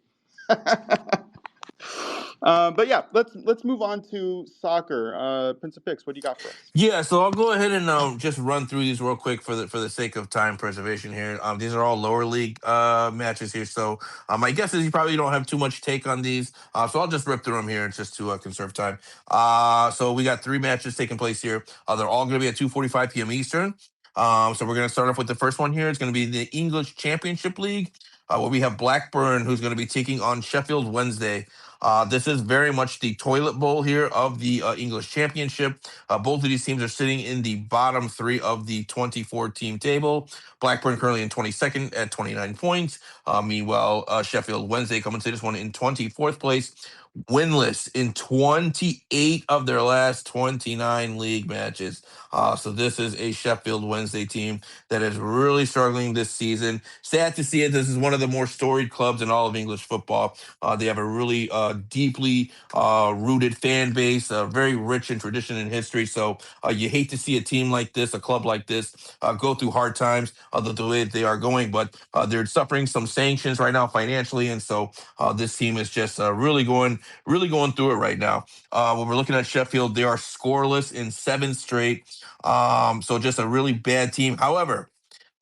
But yeah, let's move on to soccer. Prince of Picks, what do you got for us? Yeah, so I'll go ahead and just run through these real quick for the sake of time preservation here. These are all lower league matches here, so my guess is you probably don't have too much take on these. So I'll just rip through them here just to conserve time. So we got three matches taking place here. They're all going to be at 2:45 p.m. Eastern. So we're going to start off with the first one here. It's going to be the English Championship League, where we have Blackburn, who's going to be taking on Sheffield Wednesday. This is very much the toilet bowl here of the English Championship. Both of these teams are sitting in the bottom three of the 24-team table. Blackburn currently in 22nd at 29 points. Meanwhile, Sheffield Wednesday coming to this one in 24th place, winless in 28 of their last 29 league matches. So this is a Sheffield Wednesday team that is really struggling this season. Sad to see it. This is one of the more storied clubs in all of English football. They have a really deeply rooted fan base, very rich in tradition and history. So you hate to see a team like this, a club like this, go through hard times the way that they are going. But they're suffering some sanctions right now financially, and so this team is just really going through it right now. When we're looking at Sheffield, they are scoreless in 7 straight. So just a really bad team. However,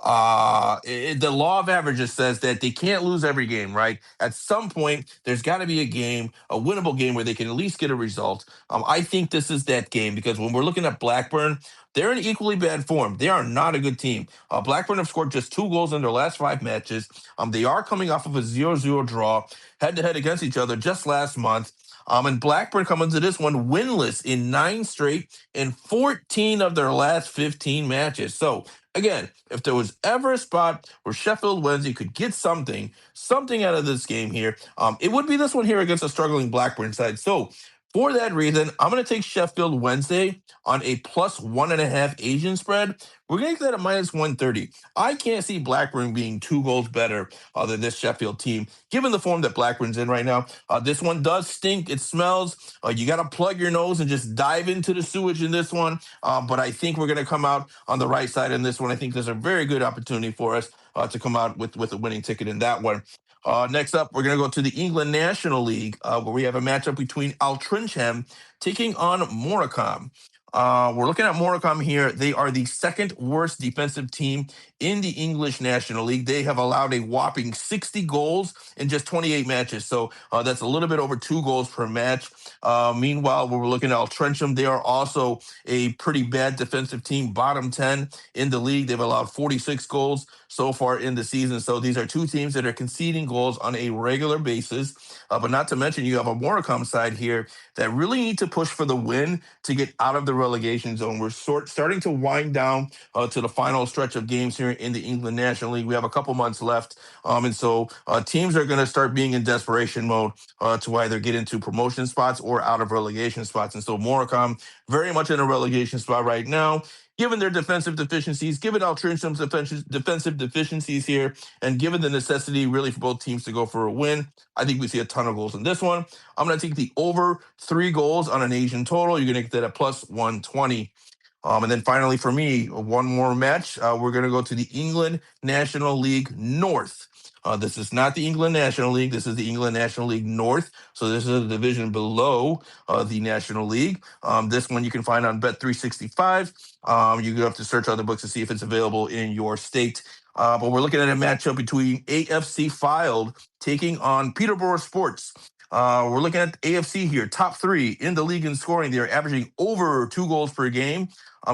the law of averages says that they can't lose every game, right? At some point, there's got to be a game, a winnable game where they can at least get a result. I think this is that game because when we're looking at Blackburn, they're in equally bad form. They are not a good team. Blackburn have scored just 2 goals in their last 5 matches. They are coming off of a 0-0 draw head to head against each other just last month. And Blackburn coming to this one winless in 9 straight in 14 of their last 15 matches. So again, if there was ever a spot where Sheffield Wednesday could get something out of this game here, it would be this one here against a struggling Blackburn side. So for that reason, I'm going to take Sheffield Wednesday on a plus 1.5 Asian spread. We're going to get that at minus 130. I can't see Blackburn being 2 goals better than this Sheffield team, given the form that Blackburn's in right now. This one does stink. It smells. You got to plug your nose and just dive into the sewage in this one. But I think we're going to come out on the right side in this one. I think there's a very good opportunity for us to come out with a winning ticket in that one. Next up, we're going to go to the England National League, where we have a matchup between Altrincham taking on Morecambe. We're looking at Morecambe here. They are the second worst defensive team in the English National League. They have allowed a whopping 60 goals in just 28 matches. So that's a little bit over 2 goals per match. Meanwhile, when we're looking at Altrincham, they are also a pretty bad defensive team, bottom 10 in the league. They've allowed 46 goals so far in the season. So these are two teams that are conceding goals on a regular basis. But not to mention, you have a Morecambe side here that really need to push for the win to get out of the relegation zone. We're starting to wind down to the final stretch of games here in the England National League. We have a couple months left. And so teams are going to start being in desperation mode to either get into promotion spots or out of relegation spots. And so Morecambe very much in a relegation spot right now. Given their defensive deficiencies, given Altrincham's defensive deficiencies here, and given the necessity really for both teams to go for a win, I think we see a ton of goals in this one. I'm going to take the over 3 goals on an Asian total. You're going to get that at plus 120. And then finally for me, one more match. We're going to go to the England National League North. This is not the England National League. This is the England National League North. So this is a division below the National League. This one you can find on Bet365. You have to search other books to see if it's available in your state. But we're looking at a matchup between AFC Filed taking on Peterborough Sports. We're looking at AFC here, top three in the league in scoring. They're averaging over 2 goals per game.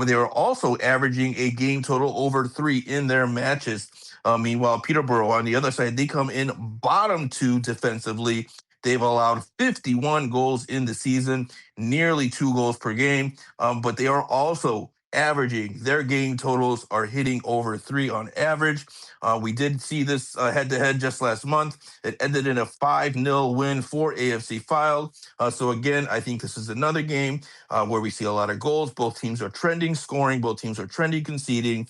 They are also averaging a game total over 3 in their matches. Meanwhile, Peterborough on the other side, they come in bottom 2 defensively. They've allowed 51 goals in the season, nearly 2 goals per game. But they are also averaging, their game totals are hitting over 3 on average. We did see this head-to-head just last month. It ended in a 5-0 win for AFC Filed. So again, I think this is another game where we see a lot of goals. Both teams are trending scoring. Both teams are trending conceding.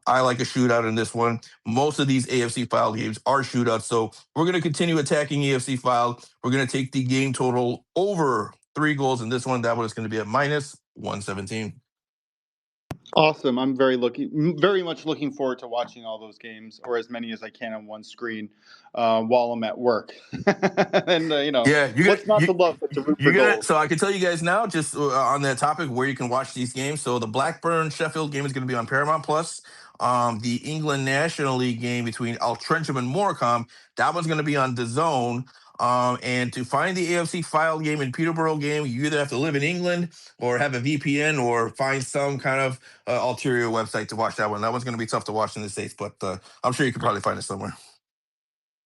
I like a shootout in this one. Most of these AFC Filed games are shootouts. So we're going to continue attacking AFC Filed. We're going to take the game total over 3 goals in this one. That one is going to be at minus 117. Awesome. I'm very much looking forward to watching all those games, or as many as I can on one screen, while I'm at work. And Yeah, what's not to love but to root for you're gonna. goals? So I can tell you guys now, just on that topic, where you can watch these games. So the Blackburn Sheffield game is going to be on Paramount Plus. The England National League game between Altrincham and Morecambe, that one's going to be on the Zone. And to find the AFC File game and Peterborough game, you either have to live in England or have a VPN or find some kind of ulterior website to watch that one. That one's going to be tough to watch in the States, but I'm sure you can probably find it somewhere.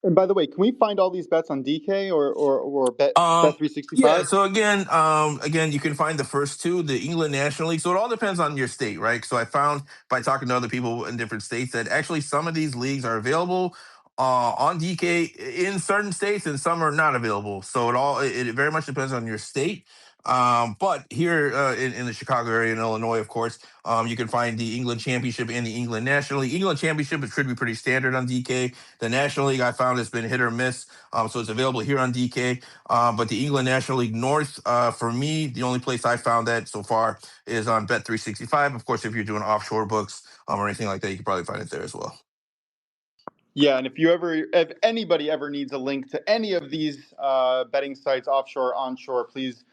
And by the way, can we find all these bets on DK or Yeah. Bet365? So again, you can find the first two, the England National League. So it all depends on your state, right? So I found by talking to other people in different states that actually some of these leagues are available on DK in certain states, and some are not available. So it very much depends on your state. But here in the Chicago area in Illinois, of course, you can find the England Championship and the England National League. England Championship, it should be pretty standard on DK. The National League I found has been hit or miss. So it's available here on DK. But the England National League North, for me, the only place I found that so far is on Bet365. Of course, if you're doing offshore books or anything like that, you can probably find it there as well. Yeah, and if anybody ever needs a link to any of these betting sites, offshore, onshore, please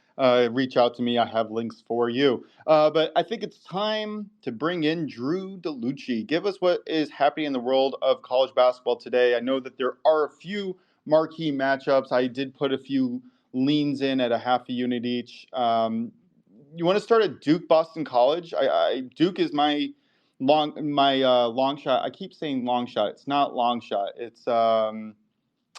reach out to me. I have links for you. But I think it's time to bring in Drew DeLucci. Give us what is happening in the world of college basketball today. I know that there are a few marquee matchups. I did put a few leans in at a half a unit each. You want to start at Duke Boston College? Duke is my long shot. I keep saying long shot. It's not long shot. It's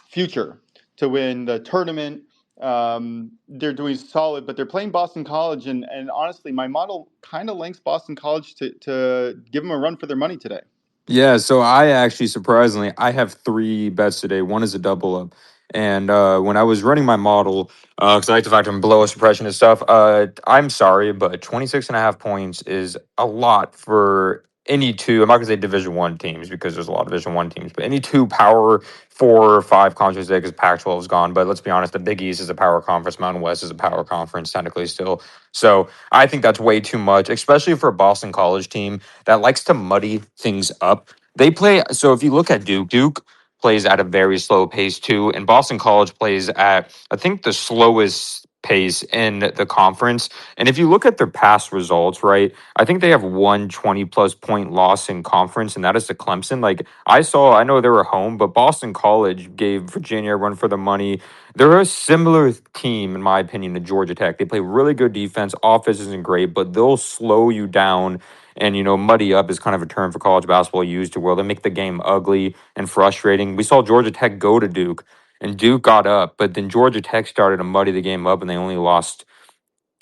future to win the tournament. They're doing solid, but they're playing Boston College, and honestly, my model kind of links Boston College to give them a run for their money today. Yeah, so I actually surprisingly I have 3 bets today. One is a double up, and when I was running my model, because I like to factor in below suppression and stuff, I'm sorry, but 26.5 points is a lot for any two. I'm not gonna say Division 1 teams because there's a lot of Division 1 teams, but any two Power 4 or 5 conferences today because Pac-12 is gone. But let's be honest, the Big East is a power conference, Mountain West is a power conference technically still. So I think that's way too much, especially for a Boston College team that likes to muddy things up. They play, so if you look at Duke plays at a very slow pace too, and Boston College plays at, I think, the slowest pace in the conference. And if you look at their past results, right, I think they have one 20+ point loss in conference, and that is to Clemson. Like, I know they were home, but Boston College gave Virginia a run for the money. They're a similar team, in my opinion, to Georgia Tech. They play really good defense. Offense isn't great, but they'll slow you down. And, muddy up is kind of a term for college basketball used to where they make the game ugly and frustrating. We saw Georgia Tech go to Duke, and Duke got up, but then Georgia Tech started to muddy the game up, and they only lost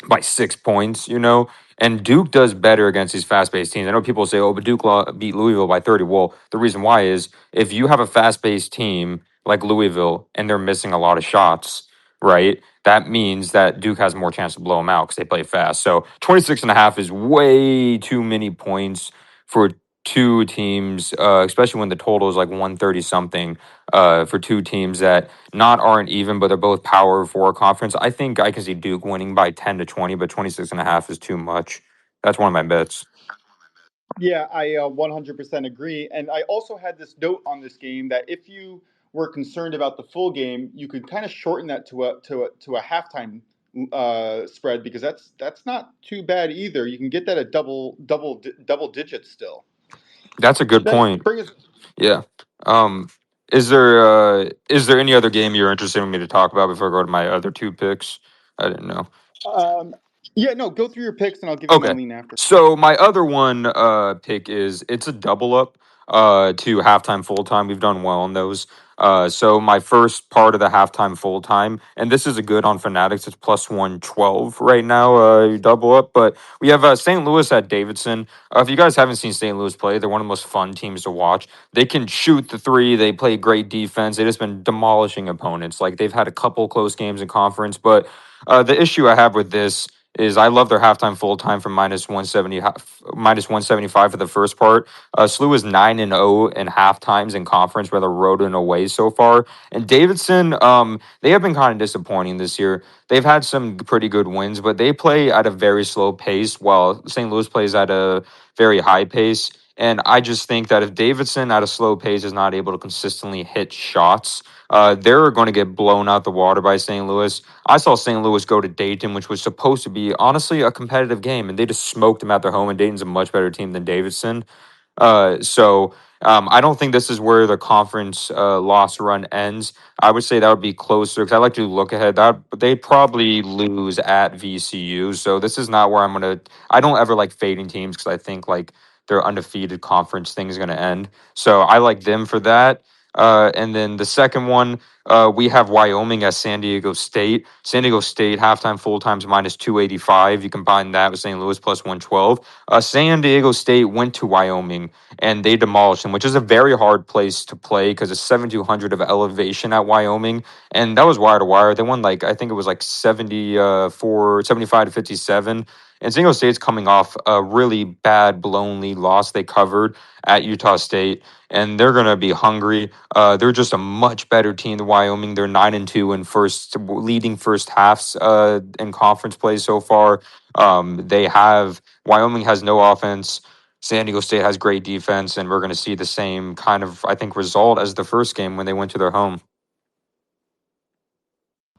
by 6 points. And Duke does better against these fast-paced teams. I know people say, oh, but Duke beat Louisville by 30. Well, the reason why is if you have a fast-paced team like Louisville and they're missing a lot of shots, right, that means that Duke has more chance to blow them out because they play fast. So 26.5 is way too many points for two teams, especially when the total is like 130 something for two teams that aren't even, but they're both Power 4 conference. I think I can see Duke winning by 10 to 20, but 26.5 is too much. That's one of my bets. Yeah, I 100% agree. And I also had this note on this game that if you we're concerned about the full game, you could kind of shorten that to a halftime spread, because that's not too bad either. You can get that at double digits still. That's a good Ben, point. bring us. Yeah. Um, is there any other game you're interested in me to talk about before I go to my other two picks? I didn't know. Yeah, no, go through your picks and I'll give you my Okay. lean after. So my other one pick is it's a double up to halftime full time. We've done well on those. So my first part of the halftime full time, and this is a good on Fanatics. It's plus 112 right now. Double up, but we have St. Louis at Davidson. If you guys haven't seen St. Louis play, they're one of the most fun teams to watch. They can shoot the three. They play great defense. They've just been demolishing opponents. Like they've had a couple close games in conference, but the issue I have with this is I love their halftime full time from minus 170, minus 175 for the first part. SLU is 9-0 in half times in conference, whether road and away so far. And Davidson, they have been kind of disappointing this year. They've had some pretty good wins, but they play at a very slow pace while St. Louis plays at a very high pace. And I just think that if Davidson at a slow pace is not able to consistently hit shots, they're going to get blown out the water by St. Louis. I saw St. Louis go to Dayton, which was supposed to be honestly a competitive game, and they just smoked them at their home. And Dayton's a much better team than Davidson. I don't think this is where the conference loss run ends. I would say that would be closer because I like to look ahead. That they'd probably lose at VCU. So this is not where I'm gonna. I don't ever like fading teams because I think like their undefeated conference thing is gonna end. So I like them for that. And then the second one, we have Wyoming at San Diego State. San Diego State halftime full times minus 285. You combine that with St. Louis plus 112. San Diego State went to Wyoming and they demolished them, which is a very hard place to play because it's 7,200 of elevation at Wyoming. And that was wire to wire. They won like, I think it was like 75 to 57. And San Diego State's coming off a really bad blown lead loss they covered at Utah State, and they're going to be hungry. They're just a much better team than Wyoming. They're 9-2 in leading first halves in conference play so far. Wyoming has no offense. San Diego State has great defense, and we're going to see the same kind of, I think, result as the first game when they went to their home.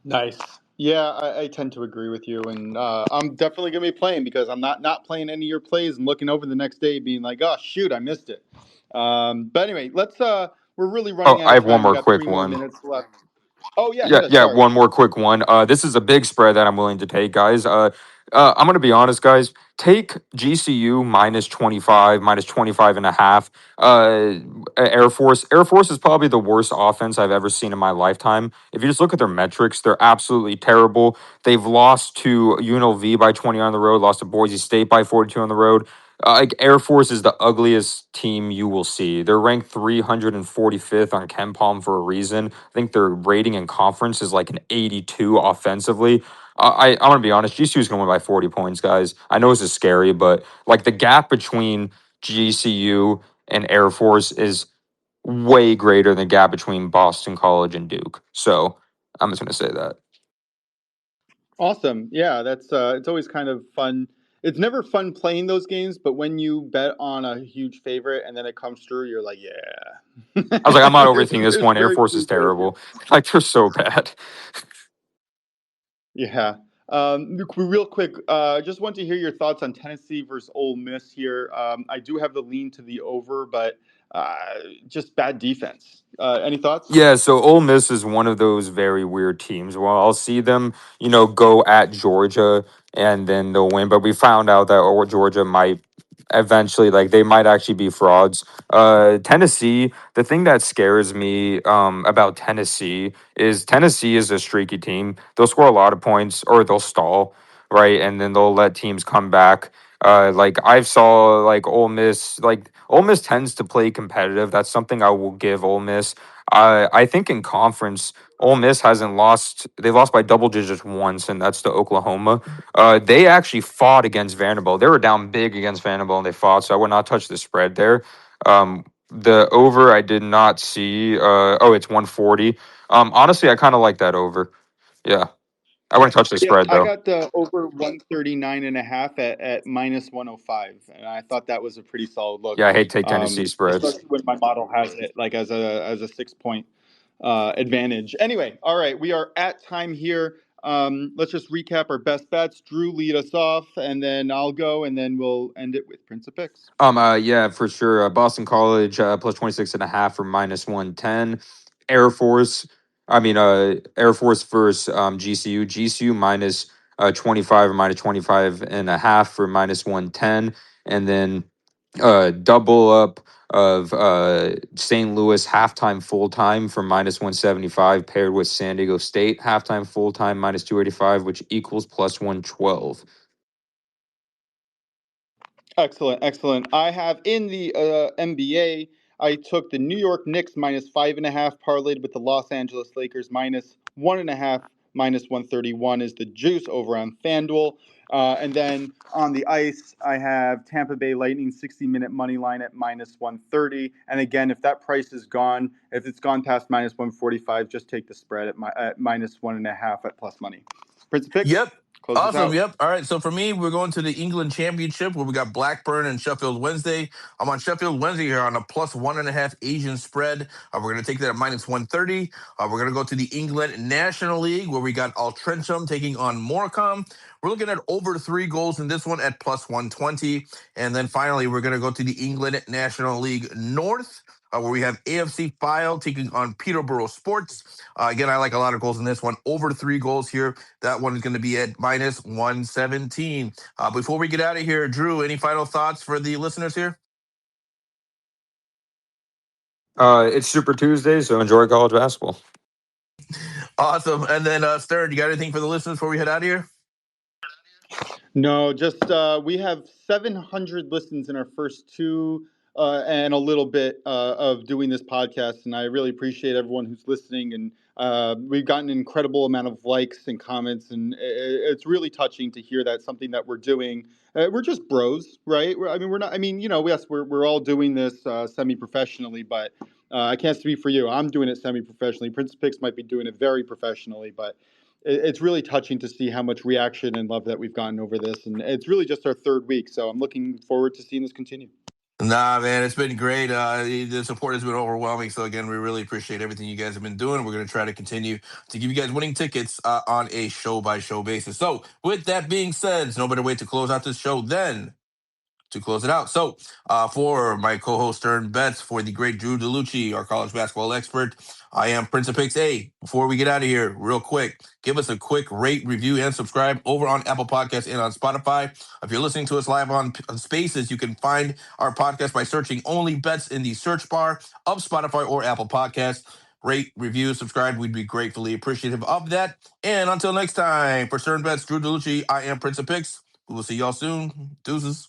Nice. Yeah, I tend to agree with you, and I'm definitely gonna be playing because I'm not playing any of your plays and looking over the next day, being like, oh shoot, I missed it. But anyway, let's. We're really running Oh, out I of have one time. We more got quick 3 more one. minutes left. Oh yeah, Yeah, hit us. yeah. Sorry. One more quick one. This is a big spread that I'm willing to take, guys. I'm gonna be honest, guys. Take GCU minus 25, minus 25 and a half. Air Force. Air Force is probably the worst offense I've ever seen in my lifetime. If you just look at their metrics, they're absolutely terrible. They've lost to UNLV by 20 on the road, lost to Boise State by 42 on the road. Like Air Force is the ugliest team you will see. They're ranked 345th on Ken Palm for a reason. I think their rating in conference is like an 82 offensively. I'm gonna be honest. GCU is gonna win by 40 points, guys. I know this is scary, but like the gap between GCU and Air Force is way greater than the gap between Boston College and Duke. So I'm just gonna say that. Awesome. Yeah, that's it's always kind of fun. It's never fun playing those games, but when you bet on a huge favorite and then it comes through, you're like, yeah. I was like, I'm not overthinking this There's one. Air very Force few is plays here. terrible. Like they're so bad. Yeah. Real quick, just want to hear your thoughts on Tennessee versus Ole Miss here. I do have the lean to the over, but uh, just bad defense. Any thoughts? Yeah, so Ole Miss is one of those very weird teams. Well, I'll see them, go at Georgia and then they'll win. But we found out that Georgia might eventually, like, they might actually be frauds. Tennessee, the thing that scares me about Tennessee is a streaky team. They'll score a lot of points or they'll stall, right? And then they'll let teams come back. Like I've saw like Ole Miss tends to play competitive. That's something I will give Ole Miss. I think in conference, Ole Miss hasn't lost. They lost by double digits once, and that's to Oklahoma. They actually fought against Vanderbilt. They were down big against Vanderbilt, and they fought. So I would not touch the spread there. The over I did not see. It's 140. Honestly, I kind of like that over. Yeah, I wouldn't touch the Yeah, spread I though. got the over 139.5 at minus 105, and I thought that was a pretty solid look. Yeah, I hate take Tennessee spreads. Especially when my model has it like as a 6 point. advantage. Anyway, all right, we are at time here. Let's just recap our best bets. Drew, lead us off, and then I'll go, and then we'll end it with Prince of Picks. Yeah, for sure. Boston College plus 26.5 for minus 110. Air Force, Air Force versus GCU. GCU minus 25 or minus 25.5 for minus 110. And then double up of St. Louis halftime full time for minus 175 paired with San Diego State halftime full time minus 285, which equals plus 112. Excellent, excellent. I have in the NBA, I took the New York Knicks minus 5.5, parlayed with the Los Angeles Lakers minus 1.5, minus 131 is the juice over on FanDuel. And then on the ice, I have Tampa Bay Lightning 60-minute money line at minus 130. And again, if that price is gone, if it's gone past minus 145, just take the spread at minus 1.5 at plus money. Prince of Picks. Yep. Close us Awesome. out. Yep. All right. So for me, we're going to the England Championship where we got Blackburn and Sheffield Wednesday. I'm on Sheffield Wednesday here on a plus 1.5 Asian spread. We're going to take that at minus 130. We're going to go to the England National League where we got Altrincham taking on Morecambe. We're looking at over 3 goals in this one at plus 120. And then finally, we're going to go to the England National League North. Where we have AFC File taking on Peterborough Sports. Again, I like a lot of goals in this one. Over 3 goals here. That one is going to be at minus 117. Before we get out of here, Drew, any final thoughts for the listeners here? It's Super Tuesday, so enjoy college basketball. Awesome. And then, Stern, you got anything for the listeners before we head out of here? No, just we have 700 listens in our first 2 and a little bit of doing this podcast, and I really appreciate everyone who's listening. And we've gotten an incredible amount of likes and comments, and it's really touching to hear that something that we're doing. We're just bros, right? We're not. I mean, yes, we're all doing this semi-professionally, but I can't speak for you. I'm doing it semi-professionally. Prince Picks might be doing it very professionally, but it's really touching to see how much reaction and love that we've gotten over this. And it's really just our 3rd week. So I'm looking forward to seeing this continue. Nah, man, it's been great. The support has been overwhelming. So, again, we really appreciate everything you guys have been doing. We're going to try to continue to give you guys winning tickets on a show-by-show basis. So, with that being said, there's no better way to close out this show than to close it out. So, for my co-host SternBets, for the great Drew DeLucci, our college basketball expert, I am Prince of Picks. Hey, before we get out of here, real quick, give us a quick rate, review, and subscribe over on Apple Podcasts and on Spotify. If you're listening to us live on Spaces, you can find our podcast by searching OnlyBets in the search bar of Spotify or Apple Podcasts. Rate, review, subscribe. We'd be gratefully appreciative of that. And until next time, for SternBets, Drew DeLucci, I am Prince of Picks. We will see y'all soon. Deuces.